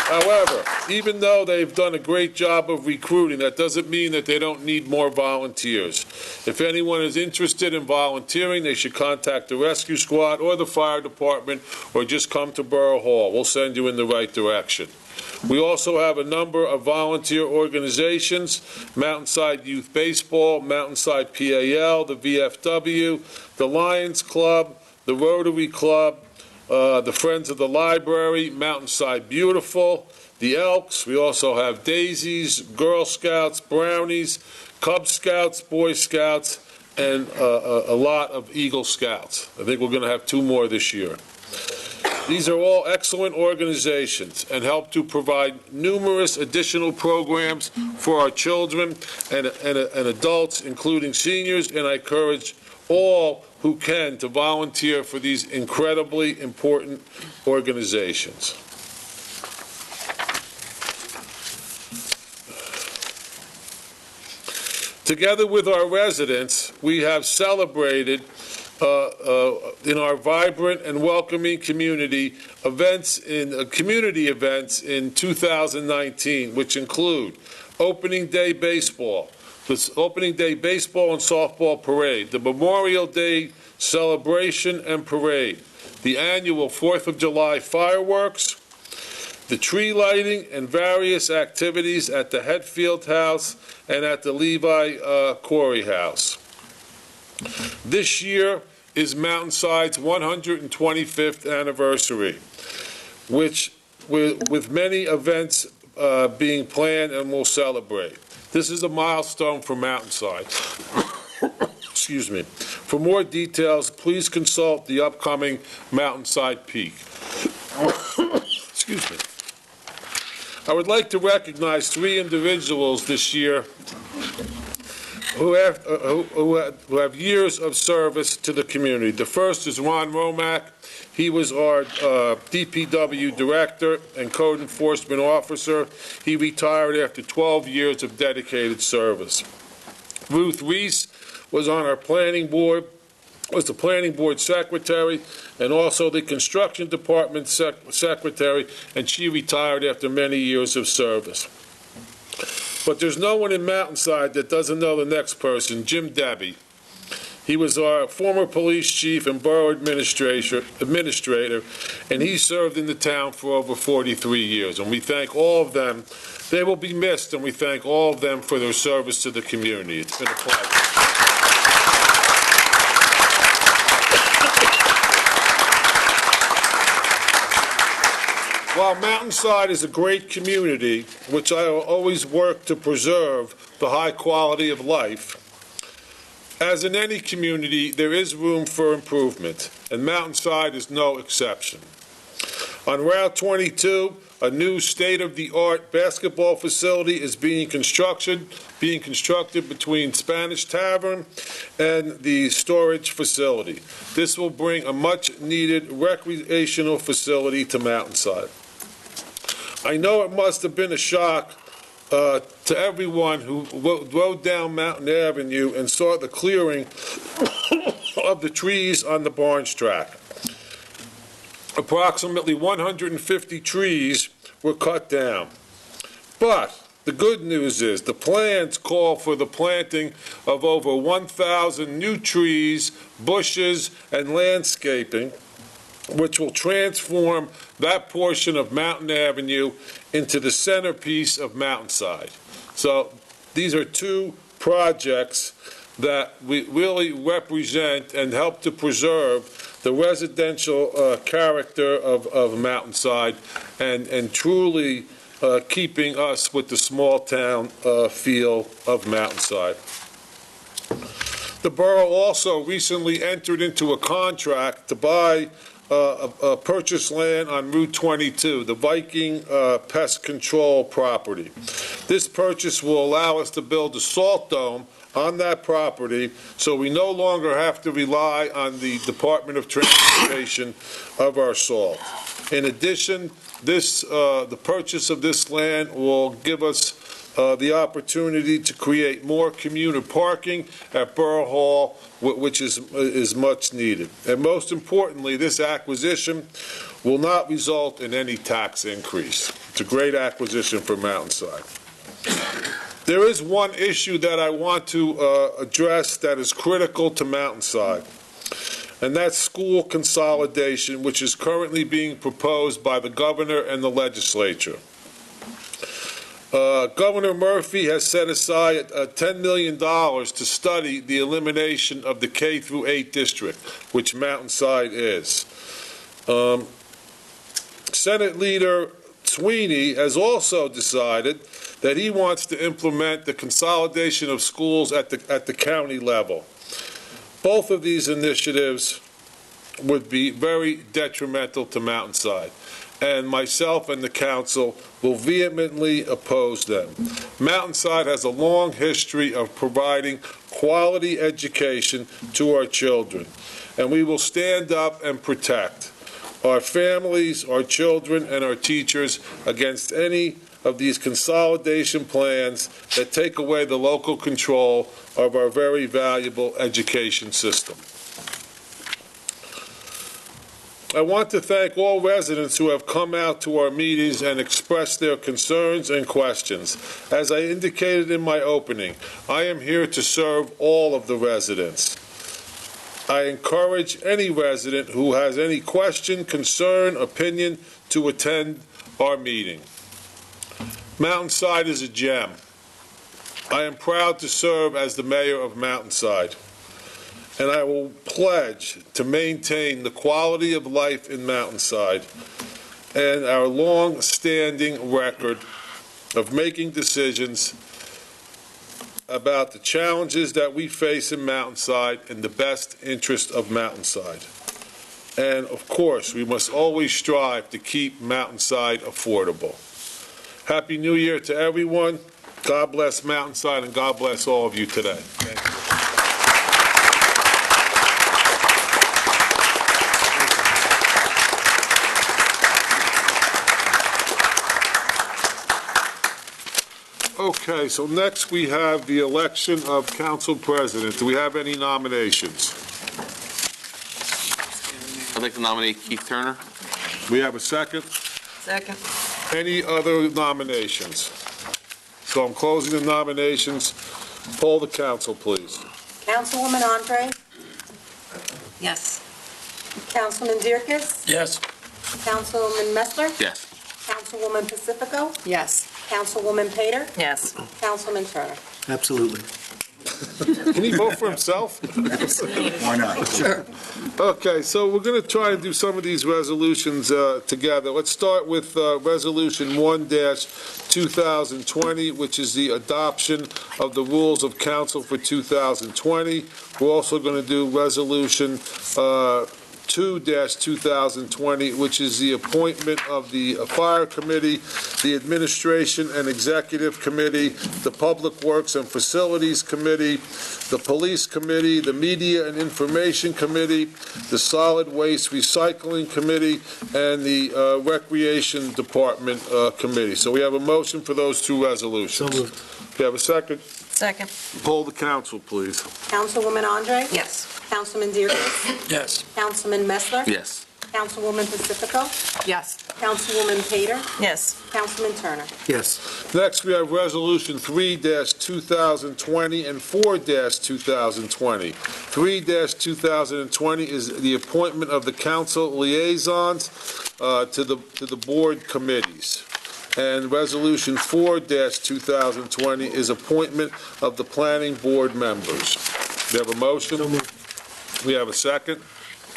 However, even though they've done a great job of recruiting, that doesn't mean that they don't need more volunteers. If anyone is interested in volunteering, they should contact the rescue squad or the fire department or just come to Borough Hall. We'll send you in the right direction. We also have a number of volunteer organizations: Mountainside Youth Baseball, Mountainside PAL, the VFW, the Lions Club, the Rotary Club, the Friends of the Library, Mountainside Beautiful, the Elks. We also have Daisies, Girl Scouts, Brownies, Cub Scouts, Boy Scouts, and a lot of Eagle Scouts. I think we're going to have 2 more this year. These are all excellent organizations and help to provide numerous additional programs for our children and adults, including seniors, and I encourage all who can to volunteer for these incredibly important organizations. Together with our residents, we have celebrated in our vibrant and welcoming community events in 2019, which include Opening Day Baseball, the Opening Day Baseball and Softball Parade, the Memorial Day Celebration and Parade, the annual 4th of July fireworks, the tree lighting and various activities at the Hetfield House and at the Levi Quarry House. This year is Mountainside's 125th anniversary, which with many events being planned and will celebrate. This is a milestone for Mountainside. Excuse me. For more details, please consult the upcoming Mountainside Peak. Excuse me. I would like to recognize 3 individuals this year who have years of service to the community. The first is Ron Romack. He was our DPW director and code enforcement officer. He retired after 12 years of dedicated service. Ruth Reese was on our planning board, was the planning board secretary and also the construction department secretary, and she retired after many years of service. But there's no one in Mountainside that doesn't know the next person, Jim Debbie. He was our former police chief and borough administrator, and he served in the town for over 43 years. And we thank all of them. They will be missed, and we thank all of them for their service to the community. It's been a pleasure. While Mountainside is a great community, which I will always work to preserve the high quality of life, as in any community, there is room for improvement, and Mountainside is no exception. On Route 22, a new state-of-the-art basketball facility is being constructed between Spanish Tavern and the storage facility. This will bring a much-needed recreational facility to Mountainside. I know it must have been a shock to everyone who rode down Mountain Avenue and saw the clearing of the trees on the Barnes track. Approximately 150 trees were cut down. But the good news is the plans call for the planting of over 1,000 new trees, bushes, and landscaping, which will transform that portion of Mountain Avenue into the centerpiece of Mountainside. So these are 2 projects that we really represent and help to preserve the residential character of Mountainside and truly keeping us with the small town feel of Mountainside. The borough also recently entered into a contract to buy purchase land on Route 22, the Viking Pest Control property. This purchase will allow us to build a salt dome on that property, so we no longer have to rely on the Department of Transportation of our salt. In addition, the purchase of this land will give us the opportunity to create more commuter parking at Borough Hall, which is much needed. And most importantly, this acquisition will not result in any tax increase. It's a great acquisition for Mountainside. There is one issue that I want to address that is critical to Mountainside, and that's school consolidation, which is currently being proposed by the governor and the legislature. Governor Murphy has set aside $10 million to study the elimination of the K-8 district, which Mountainside is. Senate Leader Sweeney has also decided that he wants to implement the consolidation of schools at the county level. Both of these initiatives would be very detrimental to Mountainside, and myself and the council will vehemently oppose them. Mountainside has a long history of providing quality education to our children, and we will stand up and protect our families, our children, and our teachers against any of these consolidation plans that take away the local control of our very valuable education system. I want to thank all residents who have come out to our meetings and expressed their concerns and questions. As I indicated in my opening, I am here to serve all of the residents. I encourage any resident who has any question, concern, opinion to attend our meeting. Mountainside is a gem. I am proud to serve as the mayor of Mountainside, and I will pledge to maintain the quality of life in Mountainside and our long-standing record of making decisions about the challenges that we face in Mountainside in the best interest of Mountainside. And of course, we must always strive to keep Mountainside affordable. Happy New Year to everyone. God bless Mountainside, and God bless all of you today. Thank you. Okay, so next we have the election of council president. Do we have any nominations? I'd like to nominate Keith Turner. We have a second? Second. Any other nominations? So I'm closing the nominations. Poll the council, please. Councilwoman Andre, Yes. Councilman Dierkes, Yes. Councilman Messler, Yes. Councilwoman Pacifico, Yes. Councilwoman Pater, Yes. Councilman Turner. Absolutely. Can he vote for himself? Why not? Sure. Okay, so we're going to try to do some of these resolutions together. Let's start with Resolution 1-2020, which is the adoption of the rules of council for 2020. We're also going to do Resolution 2-2020, which is the appointment of the Fire Committee, the Administration and Executive Committee, the Public Works and Facilities Committee, the Police Committee, the Media and Information Committee, the Solid Waste Recycling Committee, and the Recreation Department Committee. So we have a motion for those two resolutions. So moved. We have a second? Second. Poll the council, please. Councilwoman Andre, Yes. Councilman Dierkes, Yes. Councilman Messler, Yes. Councilwoman Pacifico, Yes. Councilwoman Pater, Yes. Councilman Turner. Yes. Next, we have Resolution 3-2020 and 4-2020. 3-2020 is the appointment of the council liaisons to the board committees. And Resolution 4-2020 is appointment of the planning board members. We have a motion? So moved. We have a second?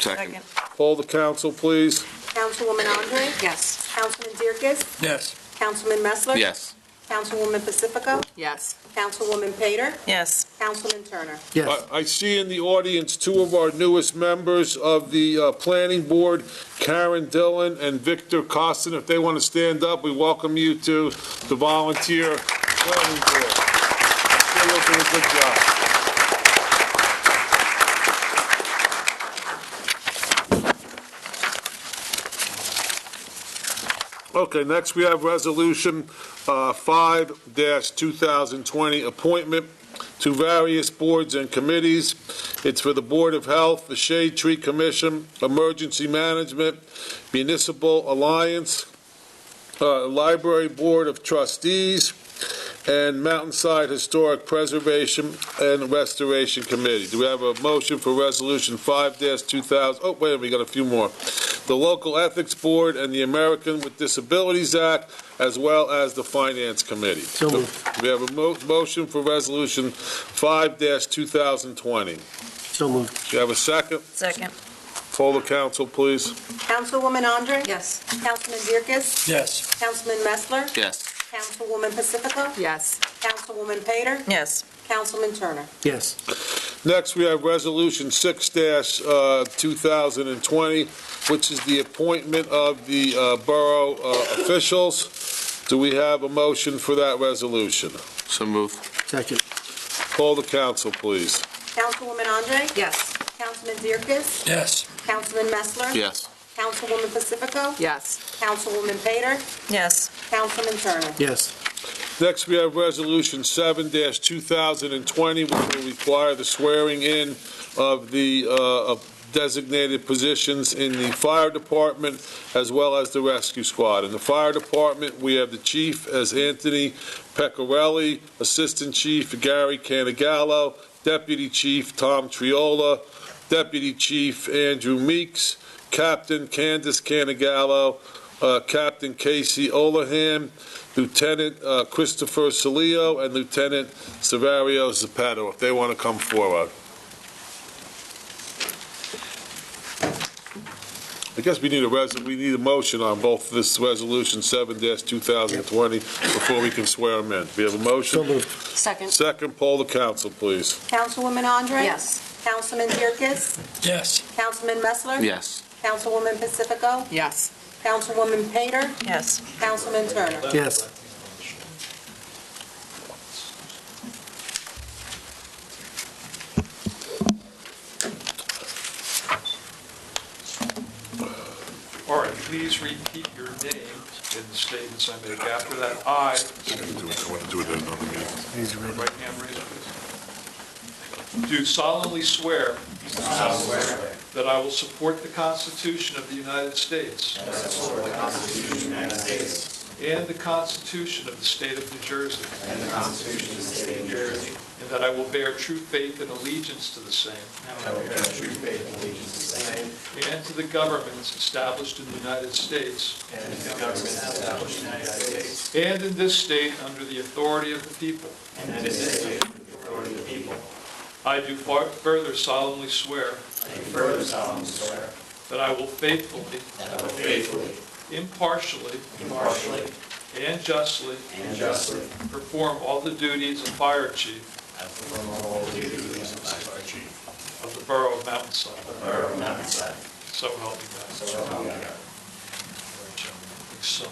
Second. Poll the council, please. Councilwoman Andre, Yes. Councilman Dierkes, Yes. Councilman Messler, Yes. Councilwoman Pacifico, Yes. Councilwoman Pater, Yes. Councilman Turner. Yes. I see in the audience two of our newest members of the planning board, Karen Dillon and Victor Costin. If they want to stand up, we welcome you to the volunteer planning board. They're doing a good job. Okay, next we have Resolution 5-2020, appointment to various boards and committees. It's for the Board of Health, the Shade Tree Commission, Emergency Management, Municipal Alliance, Library Board of Trustees, and Mountainside Historic Preservation and Restoration Committee. Do we have a motion for Resolution 5-2000? Oh, wait a minute, we got a few more. The Local Ethics Board and the American with Disabilities Act, as well as the Finance Committee. So moved. We have a motion for Resolution 5-2020. So moved. Do you have a second? Second. Poll the council, please. Councilwoman Andre, Yes. Councilman Dierkes, Yes. Councilman Messler, Yes. Councilwoman Pacifico, Yes. Councilwoman Pater, Yes. Councilman Turner. Yes. Next, we have Resolution 6-2020, which is the appointment of the borough officials. Do we have a motion for that resolution? So moved. Second. Call the council, please. Councilwoman Andre, Yes. Councilman Dierkes, Yes. Councilman Messler, Yes. Councilwoman Pacifico, Yes. Councilwoman Pater, Yes. Councilman Turner. Yes. Next, we have Resolution 7-2020, which will require the swearing in of the designated positions in the fire department as well as the rescue squad. In the fire department, we have the chief as Anthony Pecorelli, assistant chief Gary Canigallo, deputy chief Tom Triola, deputy chief Andrew Meeks, captain Candace Canigallo, Captain Casey Olahan, Lieutenant Christopher Salio, and Lieutenant Severio Zapato, if they want to come forward. I guess we need a motion on both this resolution 7-2020 before we can swear them in. We have a motion? Second. Second, poll the council, please. Councilwoman Andre? Yes. Councilman Yerkes? Yes. Councilman Messler? Yes. Councilwoman Pacifico? Yes. Councilwoman Pater? Yes. Councilman Turner? Yes. All right, please repeat your name in the statements I make. After that, I, Want to do it at another meeting. right hand raised, please. Do solemnly swear that I will support the Constitution of the United States and the Constitution of the State of New Jersey, and that I will bear true faith and allegiance to the same and to the governments established in the United States and in this state under the authority of the people. I do further solemnly swear that I will faithfully, impartially, and justly perform all the duties of fire chief of the Borough of Mountainside. So help me God. Sign.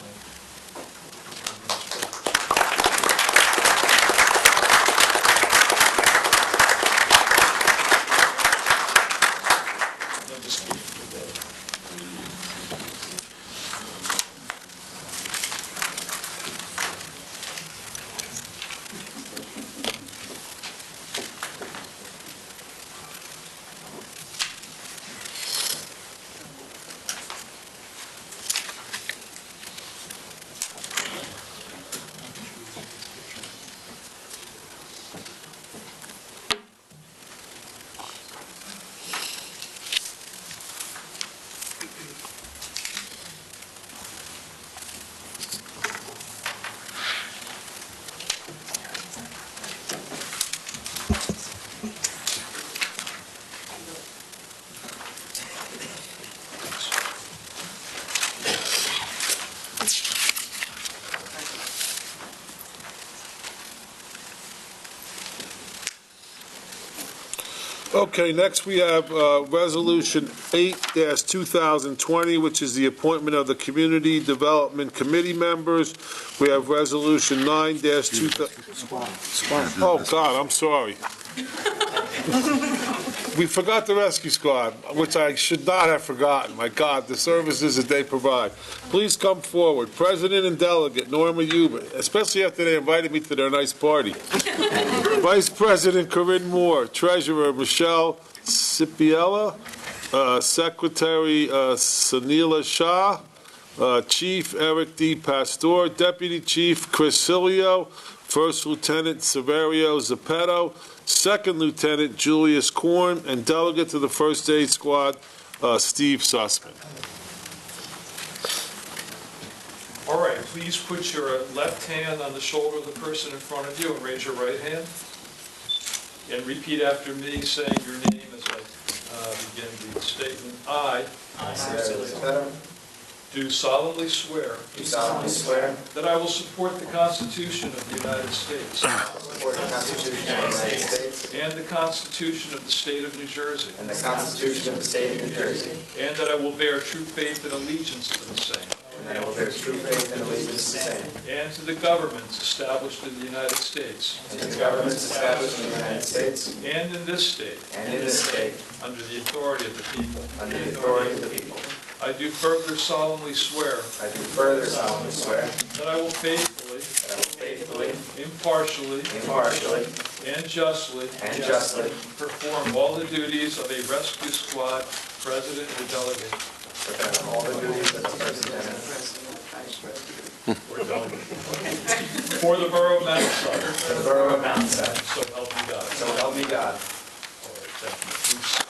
Okay, next we have Resolution 8-2020, which is the appointment of the Community Development Committee members. We have Resolution 9-2020. Oh, God, I'm sorry. We forgot the rescue squad, which I should not have forgotten. My God, the services that they provide. Please come forward. President and Delegate Norma Hubert, especially after they invited me to their nice party. Vice President Corinne Moore, Treasurer Michelle Cipiella, Secretary Sunila Shah, Chief Eric D. Pastor, Deputy Chief Chris Cilio, First Lieutenant Severio Zappetto, Second Lieutenant Julius Korn, and Delegate to the First Aid Squad, Steve Sussman. All right, please put your left hand on the shoulder of the person in front of you and raise your right hand. And repeat after me, saying your name as I begin the statement. I do solemnly swear that I will support the Constitution of the United States and the Constitution of the State of New Jersey, and that I will bear true faith and allegiance to the same and to the governments established in the United States and in this state under the authority of the people. I do further solemnly swear that I will faithfully, impartially, and justly perform all the duties of a rescue squad president or delegate. For the Borough of Mountainside. So help me God. All right, thank you. Please.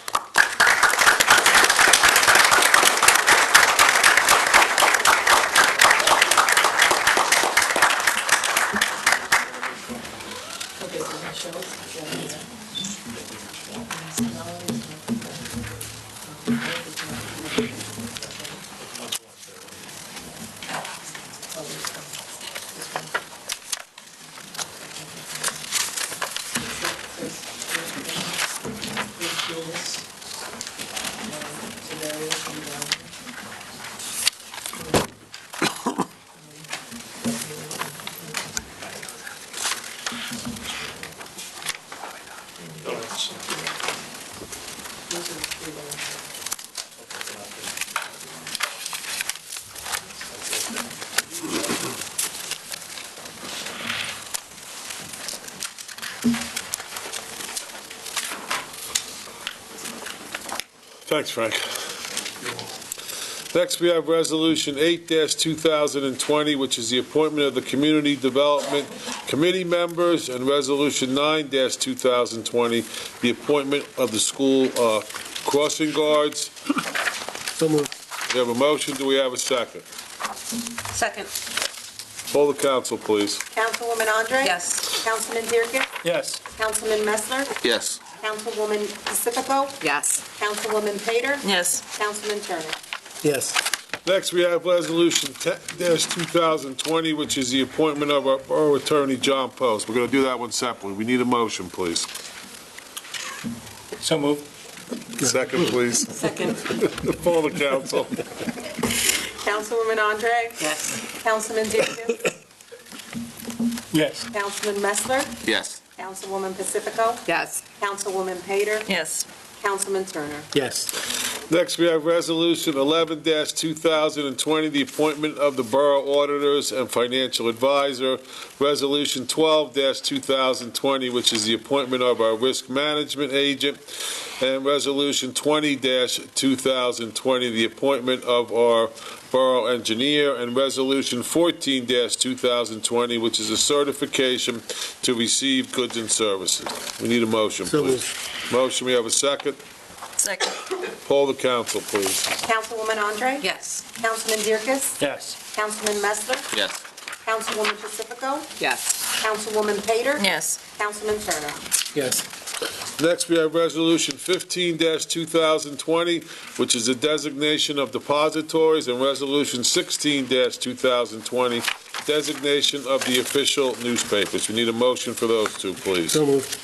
Thanks, Frank. Next, we have Resolution 8-2020, which is the appointment of the Community Development Committee members, and Resolution 9-2020, the appointment of the school crossing guards. So moved. We have a motion. Do we have a second? Second. Poll the council, please. Councilwoman Andre? Yes. Councilman Dierkes? Yes. Councilman Messler? Yes. Councilwoman Pacifico? Yes. Councilwoman Pater? Yes. Councilman Turner? Yes. Next, we have Resolution 10-2020, which is the appointment of our Borough Attorney, John Post. We're going to do that one separately. We need a motion, please. So moved. Second, please. Second. Poll the council. Councilwoman Andre? Yes. Councilman Dierkes? Yes. Councilman Messler? Yes. Councilwoman Pacifico? Yes. Councilwoman Pater? Yes. Councilman Turner? Yes. Next, we have Resolution 11-2020, the appointment of the Borough Auditors and Financial Advisor. Resolution 12-2020, which is the appointment of our Risk Management Agent. And Resolution 20-2020, the appointment of our Borough Engineer. And Resolution 14-2020, which is a certification to receive goods and services. We need a motion, So please. Motion, we have a second. Second. Poll the council, please. Councilwoman Andre? Yes. Councilman Dierkes? Yes. Councilman Messler? Yes. Councilwoman Pacifico? Yes. Councilwoman Pater? Yes. Councilman Turner? Yes. Next, we have Resolution 15-2020, which is a designation of depositories, and Resolution 16-2020, designation of the official newspapers. We need a motion for those two, please. So moved.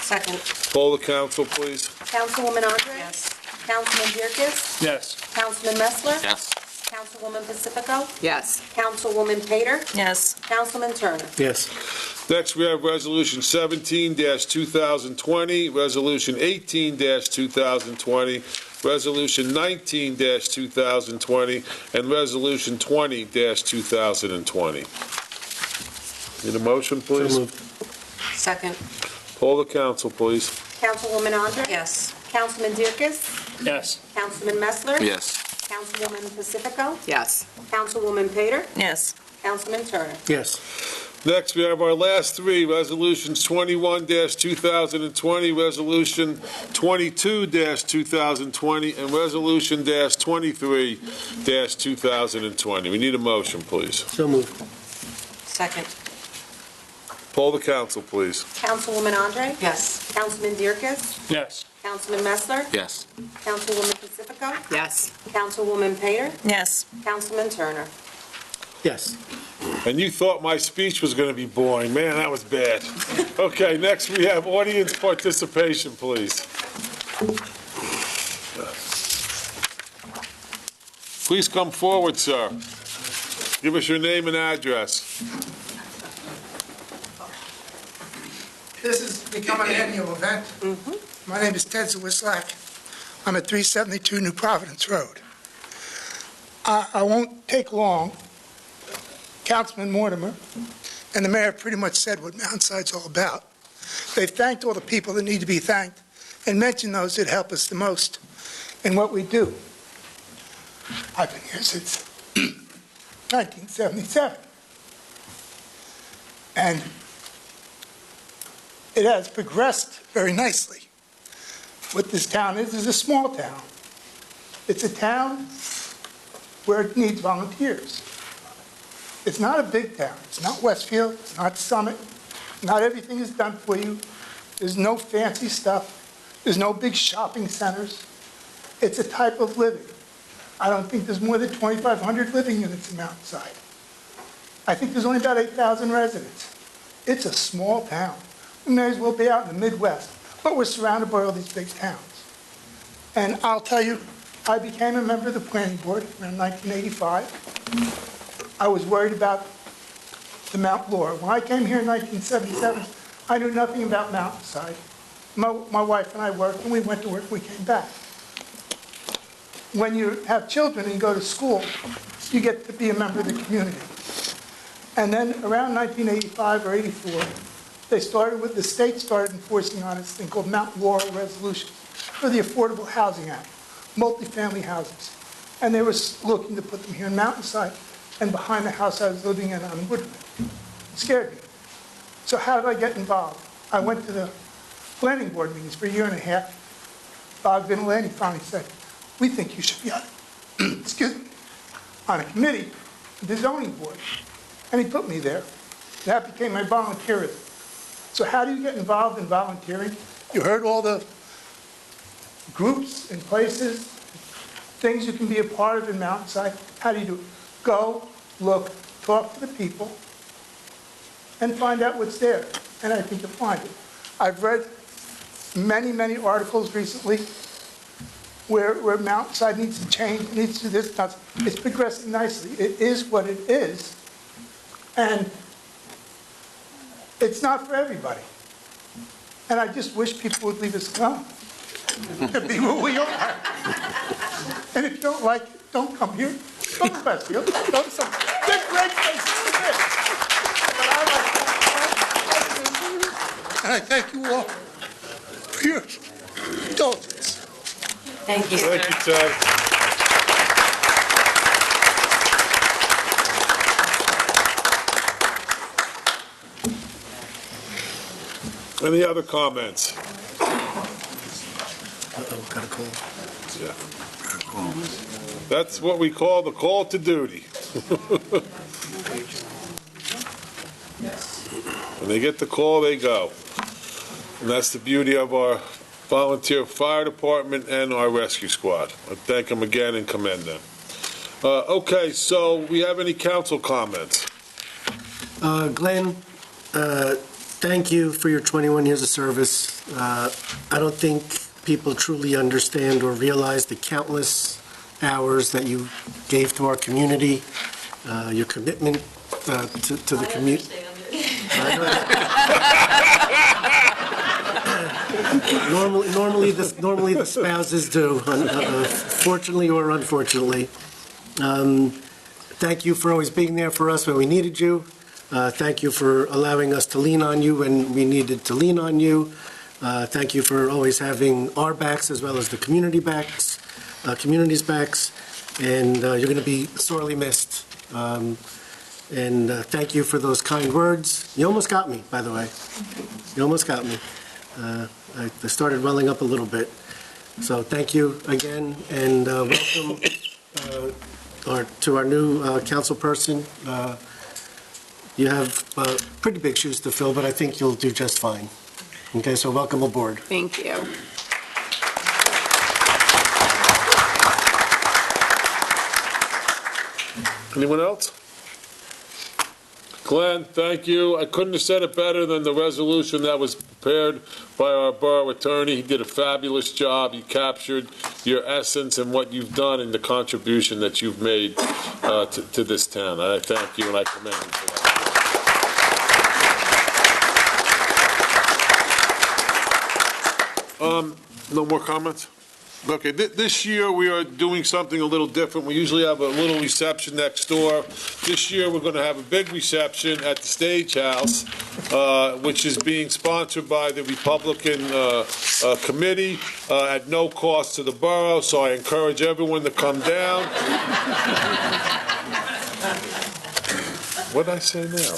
Second. Poll the council, please. Councilwoman Andre? Yes. Councilman Dierkes? Yes. Councilman Messler? Yes. Councilwoman Pacifico? Yes. Councilwoman Pater? Yes. Councilman Turner? Yes. Next, we have Resolution 17-2020, Resolution 18-2020, Resolution 19-2020, and Resolution 20-2020. Need a motion, please? So moved. Second. Poll the council, please. Councilwoman Andre? Yes. Councilman Dierkes? Yes. Councilman Messler? Yes. Councilwoman Pacifico? Yes. Councilwoman Pater? Yes. Councilman Turner? Yes. Next, we have our last three, Resolutions 21-2020, Resolution 22-2020, and Resolution -23-2020. We need a motion, please. So moved. Second. Poll the council, please. Councilwoman Andre? Yes. Councilman Dierkes? Yes. Councilman Messler? Yes. Councilwoman Pacifico? Yes. Councilwoman Pater? Yes. Councilman Turner? Yes. And you thought my speech was going to be boring. Man, that was bad. Okay, next we have audience participation, please. Please come forward, sir. Give us your name and address. This has become an annual event. My name is Ted Zawislak. I'm at 372 New Providence Road. I won't take long. Councilman Mortimer and the mayor pretty much said what Mountainside's all about. They've thanked all the people that need to be thanked and mentioned those that help us the most in what we do. I've been here since 1977. And it has progressed very nicely. What this town is a small town. It's a town where it needs volunteers. It's not a big town. It's not Westfield. It's not Summit. Not everything is done for you. There's no fancy stuff. There's no big shopping centers. It's a type of living. I don't think there's more than 2,500 living units in Mountainside. I think there's only about 8,000 residents. It's a small town. We may as well be out in the Midwest, but we're surrounded by all these big towns. And I'll tell you, I became a member of the planning board around 1985. I was worried about the Mount Laurel. When I came here in 1977, I knew nothing about Mountainside. My wife and I worked, and we went to work, we came back. When you have children and you go to school, you get to be a member of the community. And then around 1985 or 84, the state started enforcing on this thing called Mount Laurel Resolution for the Affordable Housing Act, multifamily houses. And they were looking to put them here in Mountainside and behind the house I was living in on Woodman. It scared me. So how did I get involved? I went to the planning board meetings for a year and a half. Bob Vinolani finally said, we think you should be on, excuse me, on a committee, the zoning board. And he put me there. That became my volunteerism. So how do you get involved in volunteering? You heard all the groups and places, things you can be a part of in Mountainside. How do you do it? Go, look, talk to the people, and find out what's there. And I think you'll find it. I've read many, many articles recently where Mountainside needs to change, needs to do this. It's progressing nicely. It is what it is. And it's not for everybody. And I just wish people would leave us alone to be who we are. And if you don't like it, don't come here. Go to Westfield. Go to some good, great places to live. But I like and I thank you all for your indulgence. Thank you, Thank you, Ted. Any other comments? Uh-oh, got a call. Yeah. That's what we call the call to duty. When they get the call, they go. And that's the beauty of our volunteer fire department and our rescue squad. I thank them again and commend them. Okay, so we have any council comments? Glenn, thank you for your 21 years of service. I don't think people truly understand or realize the countless hours that you gave to our community, your commitment to the community. Normally the spouses do, fortunately or unfortunately. Thank you for always being there for us when we needed you. Thank you for allowing us to lean on you when we needed to lean on you. Thank you for always having our backs as well as the community's backs. And you're going to be sorely missed. And thank you for those kind words. You almost got me, by the way. You almost got me. I started welling up a little bit. So thank you again, and welcome to our new council person. You have pretty big shoes to fill, but I think you'll do just fine. Okay, so welcome aboard. Thank you. Anyone else? Glenn, thank you. I couldn't have said it better than the resolution that was prepared by our borough attorney. He did a fabulous job. He captured your essence and what you've done and the contribution that you've made to this town. And I thank you and I commend you for that. No more comments? Okay, this year we are doing something a little different. We usually have a little reception next door. This year we're going to have a big reception at the Stage House, which is being sponsored by the Republican committee at no cost to the borough, so I encourage everyone to come down. What did I say now?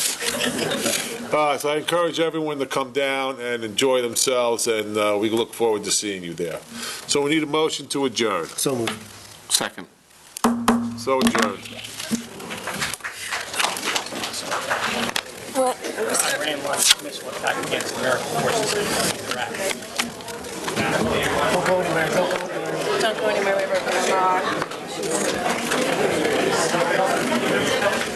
So I encourage everyone to come down and enjoy themselves, and we look forward to seeing you there. So we need a motion to adjourn. So moved. Second. So adjourned. I ran once, missed one back against American forces in Iraq. Don't go anywhere. Don't go anywhere.